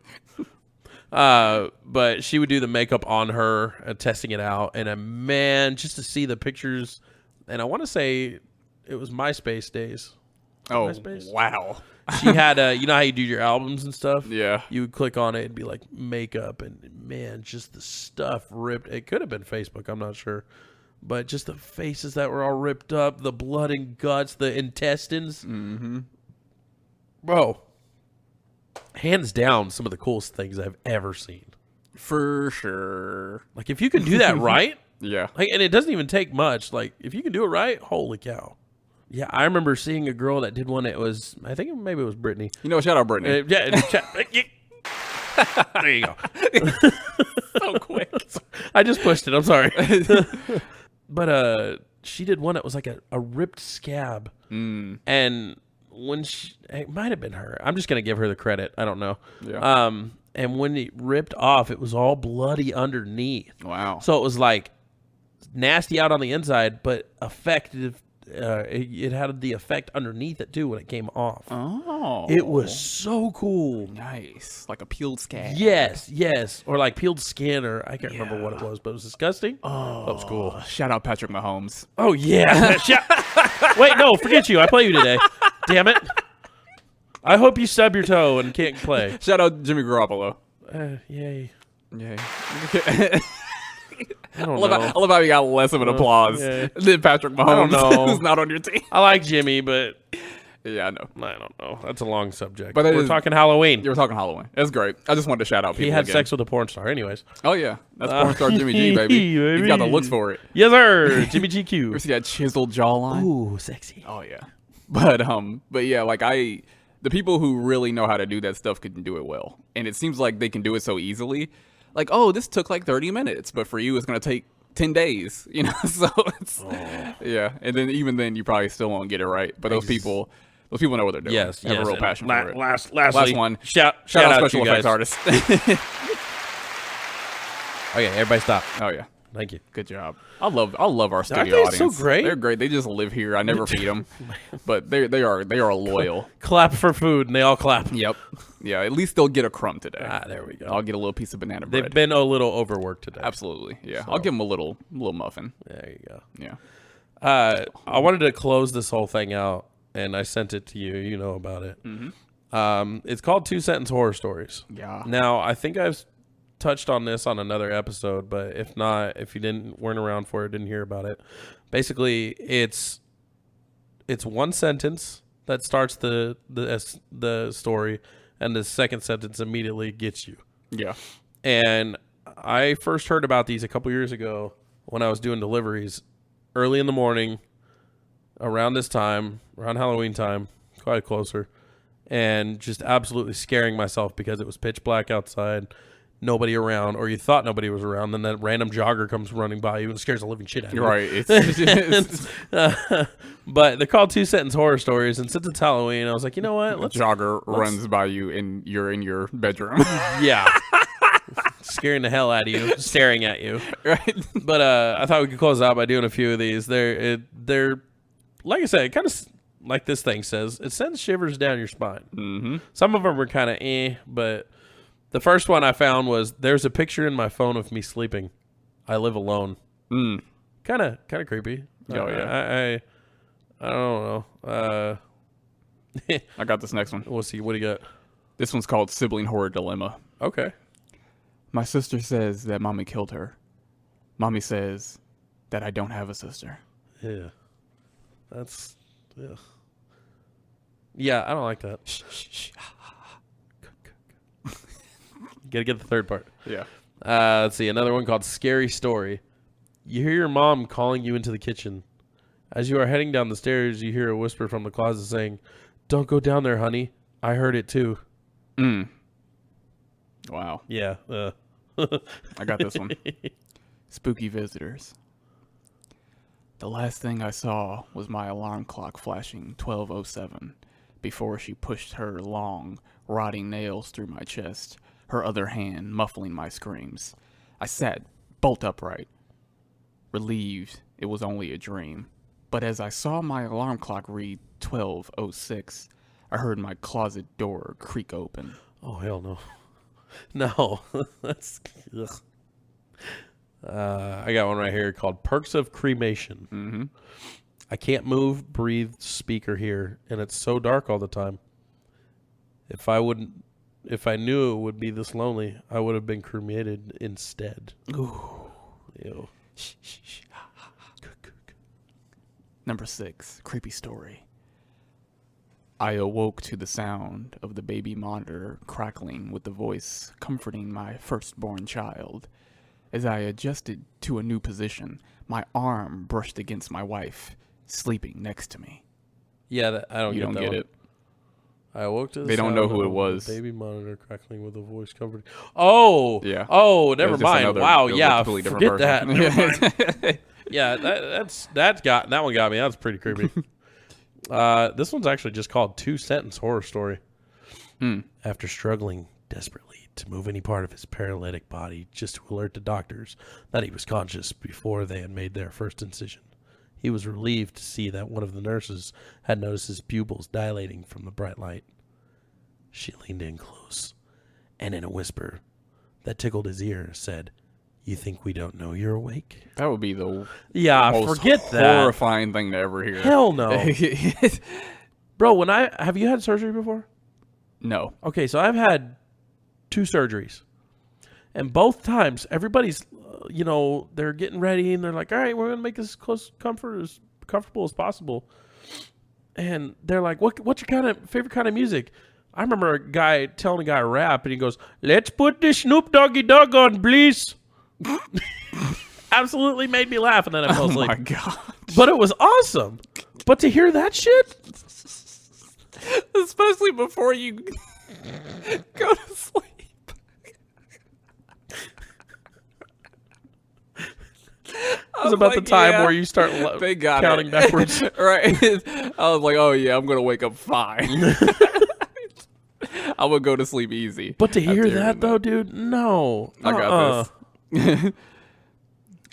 But she would do the makeup on her, testing it out, and man, just to see the pictures, and I want to say it was MySpace days. Oh, MySpace? Wow. She had you know how you do your albums and stuff? Yeah. You would click on it and be like makeup, and man, just the stuff ripped. It could have been Facebook, I'm not sure. But just the faces that were all ripped up, the blood and guts, the intestines. Mm-hmm. Bro, hands down, some of the coolest things I've ever seen. For sure. Like, if you can do that right. Yeah. Like, and it doesn't even take much. Like, if you can do it right, holy cow. Yeah, I remember seeing a girl that did one. It was, I think maybe it was Brittany. Shout out Brittany. There you go. So quick. I just pushed it. I'm sorry. But she did one that was like a ripped scab. And when it might have been her. I'm just going to give her the credit. I don't know. Yeah. And when it ripped off, it was all bloody underneath. Wow. So it was like nasty out on the inside, but effective. It had the effect underneath it too when it came off. Oh, it was so cool. Nice, like a peeled scab. Yes, or like peeled skin, or I can't remember what it was, but it was disgusting. Oh, that was cool. Shout out Patrick Mahomes. Oh yeah. Wait, no, forget you. I play you today. Damn it. I hope you stub your toe and can't play. Shout out Jimmy Garoppolo. Yay. I love how you got less of an applause than Patrick Mahomes, who's not on your team. I like Jimmy, but yeah, I know. I don't know. That's a long subject. But we're talking Halloween. You're talking Halloween. That's great. I just wanted to shout out people. He had sex with a porn star, anyways. Oh yeah, that's porn star Jimmy G, baby. He's got the looks for it. Yes, sir. Jimmy GQ. You ever see that chiseled jawline? Ooh, sexy. Oh yeah. But yeah, like the people who really know how to do that stuff can do it well, and it seems like they can do it so easily. Like, oh, this took like 30 minutes, but for you, it's going to take 10 days, so it's, yeah. And then even then, you probably still won't get it right. But those people know what they're doing. Yes. Have a real passion for it. Last one. Shout out special effects artists. Okay, everybody stop. Oh, yeah. Thank you. Good job. I love our studio Aren't they audience. so great? They're great. They just live here. I never feed them, but they are loyal. Clap for food, and they all clap. Yep. Yeah. At least they'll get a crumb today. There we go. I'll get a little piece of banana bread. They've been a little overworked today. Absolutely. Yeah. So. I'll give them a little muffin. There you go. Yeah. I wanted to close this whole thing out, and I sent it to you. You know about it. Mm-hmm. It's called Two Sentence Horror Stories. Yeah. Now, I think I've touched on this on another episode, but if not, if you weren't around for it, didn't hear about it. Basically, it's one sentence that starts the story, and the second sentence immediately gets you. Yeah. And I first heard about these a couple years ago when I was doing deliveries early in the morning, around this time, around Halloween time, quite closer, and just absolutely scaring myself because it was pitch black outside, nobody around, or you thought nobody was around, then that random jogger comes running by you and scares the living shit out of you. Right. But they're called Two Sentence Horror Stories, and since it's Halloween, I was like, you know what? A jogger runs by you and you're in your bedroom. Yeah. Scaring the hell out of you, staring at you. Right. But I thought we could close out by doing a few of these. They're like I said, kind of like this thing says, it sends shivers down your spine. Mm-hmm. Some of them are kind of but the first one I found was, there's a picture in my phone of me sleeping. I live alone. Kind of creepy. Oh, yeah. I don't know. I got this next one. We'll see. What do you got? This one's called Sibling Horror Dilemma. Okay. My sister says that mommy killed her. Mommy says that I don't have a sister. Yeah. That's... Yeah. Yeah, I don't like that. Shh. Gotta get the third part. Yeah. Let's see. Another one called Scary Story. You hear your mom calling you into the kitchen. As you are heading down the stairs, you hear a whisper from the closet saying, "Don't go down there, honey. I heard it too." Wow. Yeah. I got this one. Spooky visitors. The last thing I saw was my alarm clock flashing 12:07 before she pushed her long, rotting nails through my chest, her other hand muffling my screams. I sat bolt upright, relieved it was only a dream. But as I saw my alarm clock read 12:06, I heard my closet door creak open. Oh, hell no. No. That's... Ugh. I got one right here called Perks of Cremation. Mm-hmm. I can't move, breathe, speak, or hear, and it's so dark all the time. If I knew it would be this lonely, I would have been cremated instead. Ooh. Ew. Shh. Number 6, creepy story. I awoke to the sound of the baby monitor crackling with the voice comforting my firstborn child. As I adjusted to a new position, my arm brushed against my wife, sleeping next to me. Yeah, I don't You get don't that get one. it. I awoke to the They don't sound know who of it was. the baby monitor crackling with a voice comforting. Oh, Yeah. Oh, It never was just mind. another- Wow, it was a yeah. completely different Forget that. person. Never mind. Yeah, that one got me. That's pretty creepy. This one's actually just called Two Sentence Horror Story. After struggling desperately to move any part of his paralytic body just to alert the doctors that he was conscious before they had made their first incision, he was relieved to see that one of the nurses had noticed his pupils dilating from the bright light. She leaned in close, and in a whisper that tickled his ear, said, "You think we don't know you're awake?" That would be the Yeah, most forget that. horrifying thing to ever hear. Hell no. Bro, have you had surgery before? No. Okay, so I've had 2 surgeries. And both times, everybody's, they're getting ready and they're like, all right, we're going to make this comfortable as possible. And they're like, what's your favorite kind of music? I remember a guy telling a guy to rap and he goes, "Let's put this Snoop Doggy Dogg on, please." Absolutely made me laugh, and then I fell asleep. Oh my god. But it was awesome. But to hear that shit, Especially before you go to sleep. it was about the time where you start They got counting it. backwards. Right. I was like, oh yeah, I'm going to wake up fine. I would go to sleep easy. But to hear after that, though, dude, no. I got this.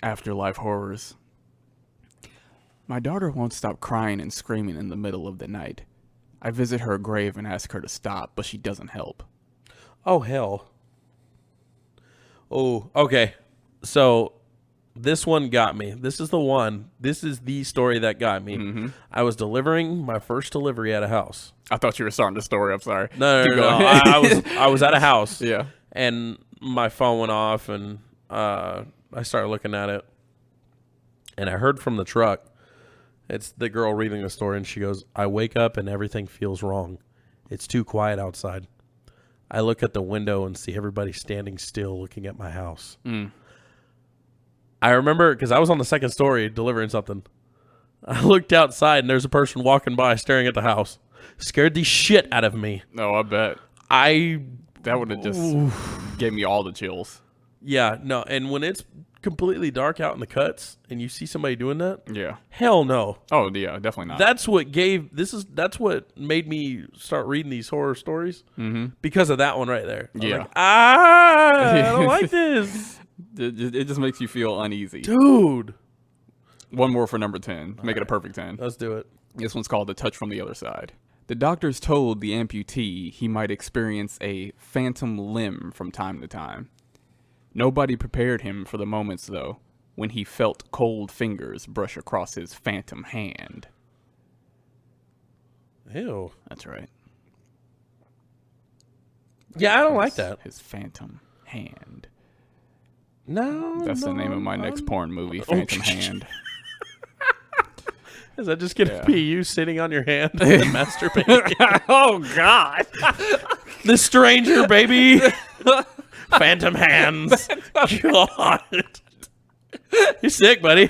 Afterlife horrors. My daughter won't stop crying and screaming in the middle of the night. I visit her grave and ask her to stop, but she doesn't help. Oh, hell. Oh, okay. So This one got me. This is the one. This is the story that got me. Mm-hmm. I was delivering my first delivery at a house. I thought you were starting the story. I'm sorry. No. Keep going. I was at a house. Yeah. And my phone went off, and I started looking at it, and I heard from the truck. It's the girl reading the story, and she goes, "I wake up and everything feels wrong. It's too quiet outside. I look at the window and see everybody standing still looking at my house." I remember because I was on the second story delivering something. I looked outside, and there's a person walking by staring at the house. Scared the shit out of me. No, I bet. That would have just gave me all the chills. Yeah, no. And when it's completely dark out in the cuts and you see somebody doing that, Yeah. hell no. Oh, yeah, definitely not. That's what made me start reading these horror stories because of that one right there. I was Yeah. like, I don't like this. It just makes you feel uneasy. Dude. One more for number 10. Make it a perfect 10. Let's do it. This one's called The Touch from the Other Side. The doctors told the amputee he might experience a phantom limb from time to time. Nobody prepared him for the moments, though, when he felt cold fingers brush across his phantom hand. Ew. That's right. Yeah, I don't like that. His phantom hand. No. That's the name of my next porn movie, Phantom Hand. Is that just going to Yeah. be you sitting on your hand and masturbating? Oh, God. The stranger, baby. Phantom hands. God. You're sick, buddy.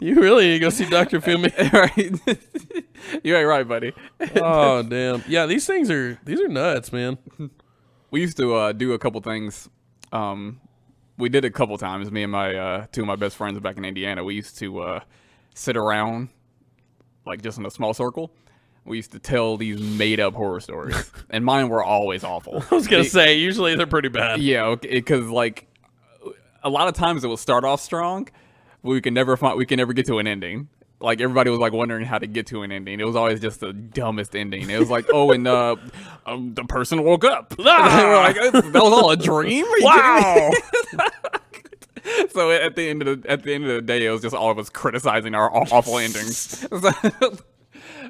You really need to go see Dr. Fumi. Right. You ain't right, buddy. Oh, damn. Yeah, these are nuts, man. We used to do a couple things. We did a couple times. Me and my two of my best friends back in Indiana. We used to sit around, like just in a small circle. We used to tell these made-up horror stories, and mine were always awful. I was gonna say, usually they're pretty bad. Yeah, because like a lot of times it will start off strong, but we can never get to an ending. Like everybody was like wondering how to get to an ending. It was always just the dumbest ending. It was like, oh, and the person woke up. Ah! We're like, that was all a dream. Are you Wow. kidding me? So at the end of the day, it was just all of us criticizing our awful endings.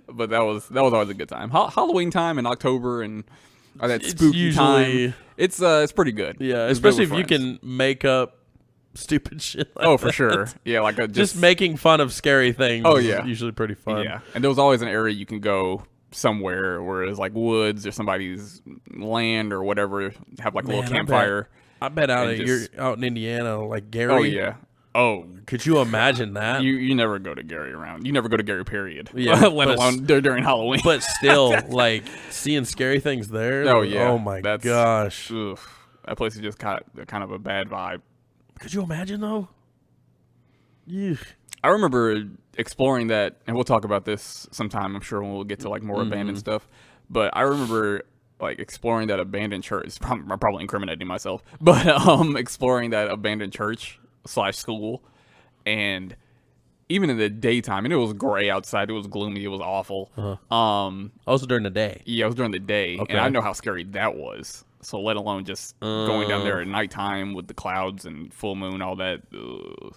But that was always a good time. Halloween time in October and that It's spooky usually- time. It's pretty good. Yeah, It's good especially with if you friends. can make up stupid shit like Oh, for that. sure. Yeah, like Just making fun of scary things Oh, is yeah. usually pretty fun. Yeah, and there was always an area you can go somewhere where it's like woods or somebody's land or whatever. Have like a Man, little campfire. I bet And you're just- out in Indiana, like Gary. Oh yeah. Oh, Could you imagine that? you never go to Gary around. You never go to Gary, period. Yeah, let but alone during Halloween. But still, like seeing scary things there. Oh, yeah. Oh my That's- gosh. Ugh, that place is just kind of a bad vibe. Could you imagine though? Yeah. I remember exploring that, and we'll talk about this sometime, I'm sure, when we'll get to like more abandoned stuff. But I remember like exploring that abandoned church. I'm probably incriminating myself, but exploring that abandoned church / school, and even in the daytime, and it was gray outside, it was gloomy, it was awful. Also during the day. Yeah, it was during the day, Okay. and I know how scary that was. So let alone just going down there at nighttime with the clouds and full moon, all that. Ugh.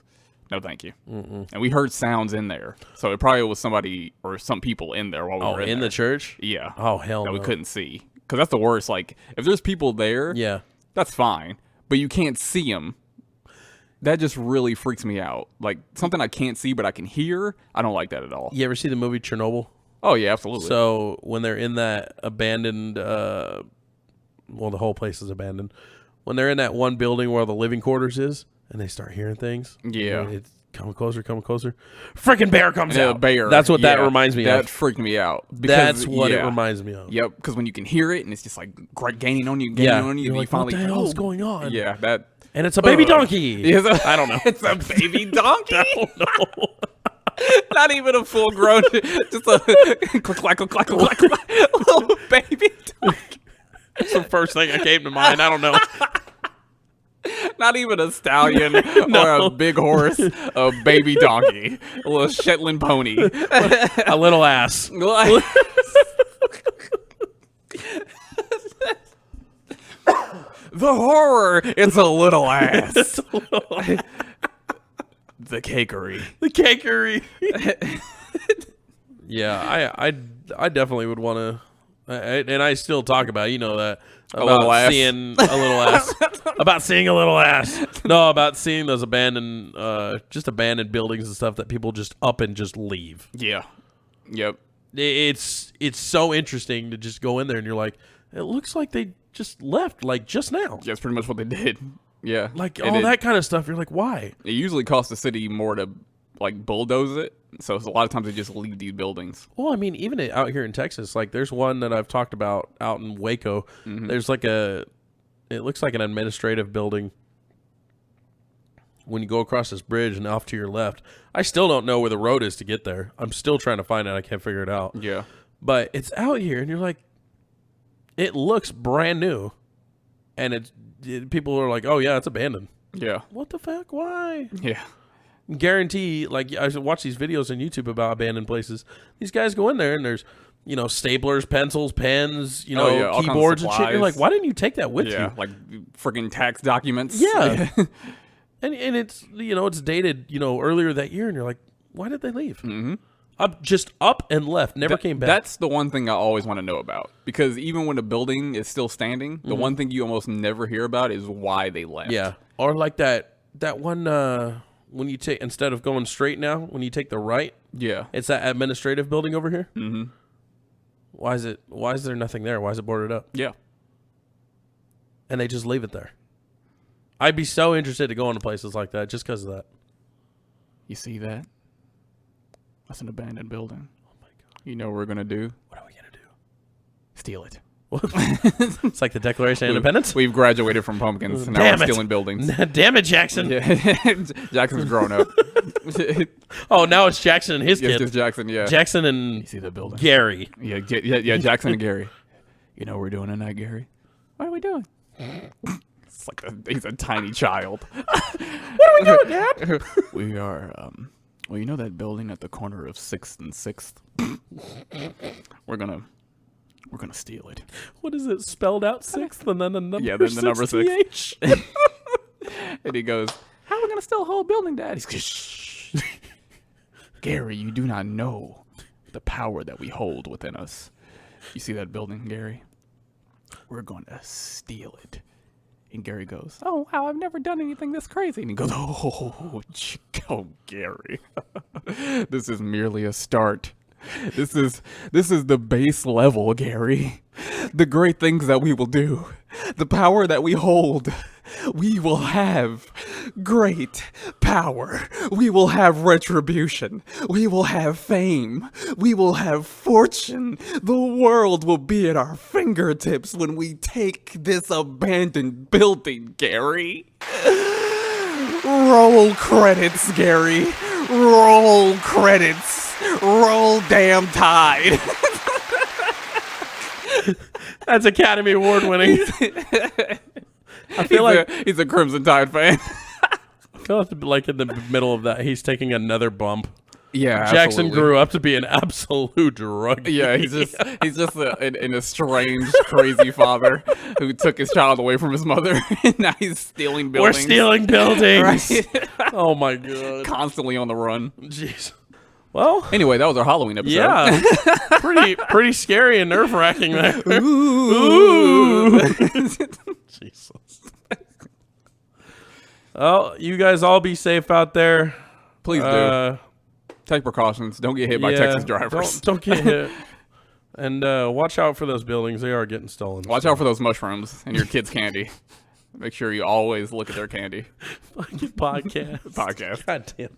No, thank you. And we heard sounds in there, so it probably was somebody or some people in there while we were in there. the church? Yeah. Oh hell That no. we couldn't see, because that's the worst. Like if there's people there, Yeah. that's fine, but you can't see them. That just really freaks me out. Like something I can't see but I can hear. I don't like that at all. You ever see the movie Chernobyl? Oh yeah, absolutely. So when they're in that abandoned, the whole place is abandoned. When they're in that one building where the living quarters is, and they start hearing things. Yeah. and it's coming closer. Freaking bear comes And a out. bear. That's what that Yeah, reminds me that of. freaked me out. That's what it yeah. reminds me of. Yep, because when you can hear it and it's just like gaining on you, Yeah. on you, You're and like, you what finally the hell is oh. going on? Yeah, that. And it's a baby Ugh. donkey. I don't know. It's a baby donkey. No. Not even a full grown, just a click, clack, click, clack, click, clack, little baby donkey. That's the first thing that came to mind. I don't know. Not even a stallion or a big horse, a baby donkey, a little Shetland pony. A little ass. The horror, it's a little ass. The cakery. The cakery. Yeah, I definitely would want to, and I still talk about that about seeing a little ass, about seeing a little ass. No, about seeing those abandoned buildings and stuff that people just up and just leave. Yeah. Yep. It's so interesting to just go in there and you're like, it looks like they just left like just now. That's pretty much what they did. Yeah. Like all that kind of stuff. You're like, why? It usually costs the city more to like bulldoze it. So it's a lot of times they just leave these buildings. Well, I mean, even out here in Texas, like there's one that I've talked about out in Waco. Mm-hmm. There's like it looks like an administrative building when you go across this bridge and off to your left. I still don't know where the road is to get there. I'm still trying to find it. I can't figure it out. Yeah. But it's out here and you're like, it looks brand new. And people are like, oh yeah, it's abandoned. Yeah. What the fuck? Why? Yeah. Guarantee, like I watch these videos on YouTube about abandoned places. These guys go in there and there's, staplers, pencils, pens, keyboards and shit. You're like, why didn't you take that with you? Yeah, like freaking tax documents. Yeah. and it's, it's dated, earlier that year and you're like, why did they leave? Mm-hmm. Up and left, never came back. That's the one thing I always want to know about. Because even when a building is still standing, the one thing you almost never hear about is why they left. Yeah. Or like that one, when you take, instead of going straight now, when you take the right, it's that administrative building over here. Mm-hmm. Why is there nothing there? Why is it boarded up? Yeah. And they just leave it there. I'd be so interested to go into places like that just because of that. You see that? That's an abandoned building. Oh my God. You know what we're going to do? What are we going to do? Steal it. It's like the Declaration of Independence. We've graduated from pumpkins. And now we're stealing buildings. Damn it, Jackson. Yeah. Jackson's grown up. Oh, now it's Jackson and his kid. Just Jackson, yeah. Jackson and you see the building? Gary. Yeah, Jackson and Gary. You know what we're doing tonight, Gary? What are we doing? It's like he's a tiny child. What are we doing, Dad? We are, well, you know that building at the corner of 6th and 6th? We're gonna steal it. What is it? Spelled out 6th and then the number 6th? Yeah, then the number 6. And he goes, how are we gonna steal a whole building, Dad? He's goes, shh. Gary, you do not know the power that we hold within us. You see that building, Gary? We're going to steal it. And Gary goes, oh, wow, I've never done anything this crazy. And he goes, oh Gary, this is merely a start. This is the base level, Gary. The great things that we will do, the power that we hold, we will have great power. We will have retribution. We will have fame. We will have fortune. The world will be at our fingertips when we take this abandoned building, Gary. Roll credits, Gary. Roll credits. Roll damn Tide. That's Academy Award winning. I feel like he's a Crimson Tide fan. I feel like in the middle of that, he's taking another bump. Yeah, Jackson absolutely. grew up to be an absolute drug. Yeah, he's just an estranged, crazy father who took his child away from his mother, and now he's stealing buildings. We're stealing buildings. Right? Oh my God! Constantly on the run. Jeez. Well, anyway, that was our Halloween episode. Yeah, pretty scary and nerve wracking there. Ooh. Jesus. Well, you guys all be safe out there. Please do. Take precautions. Don't get hit by Texas drivers. Don't get hit. And watch out for those buildings. They are getting stolen. Watch out for those mushrooms and your kids' candy. Make sure you always look at their candy. Fucking podcast. Podcast. God damn.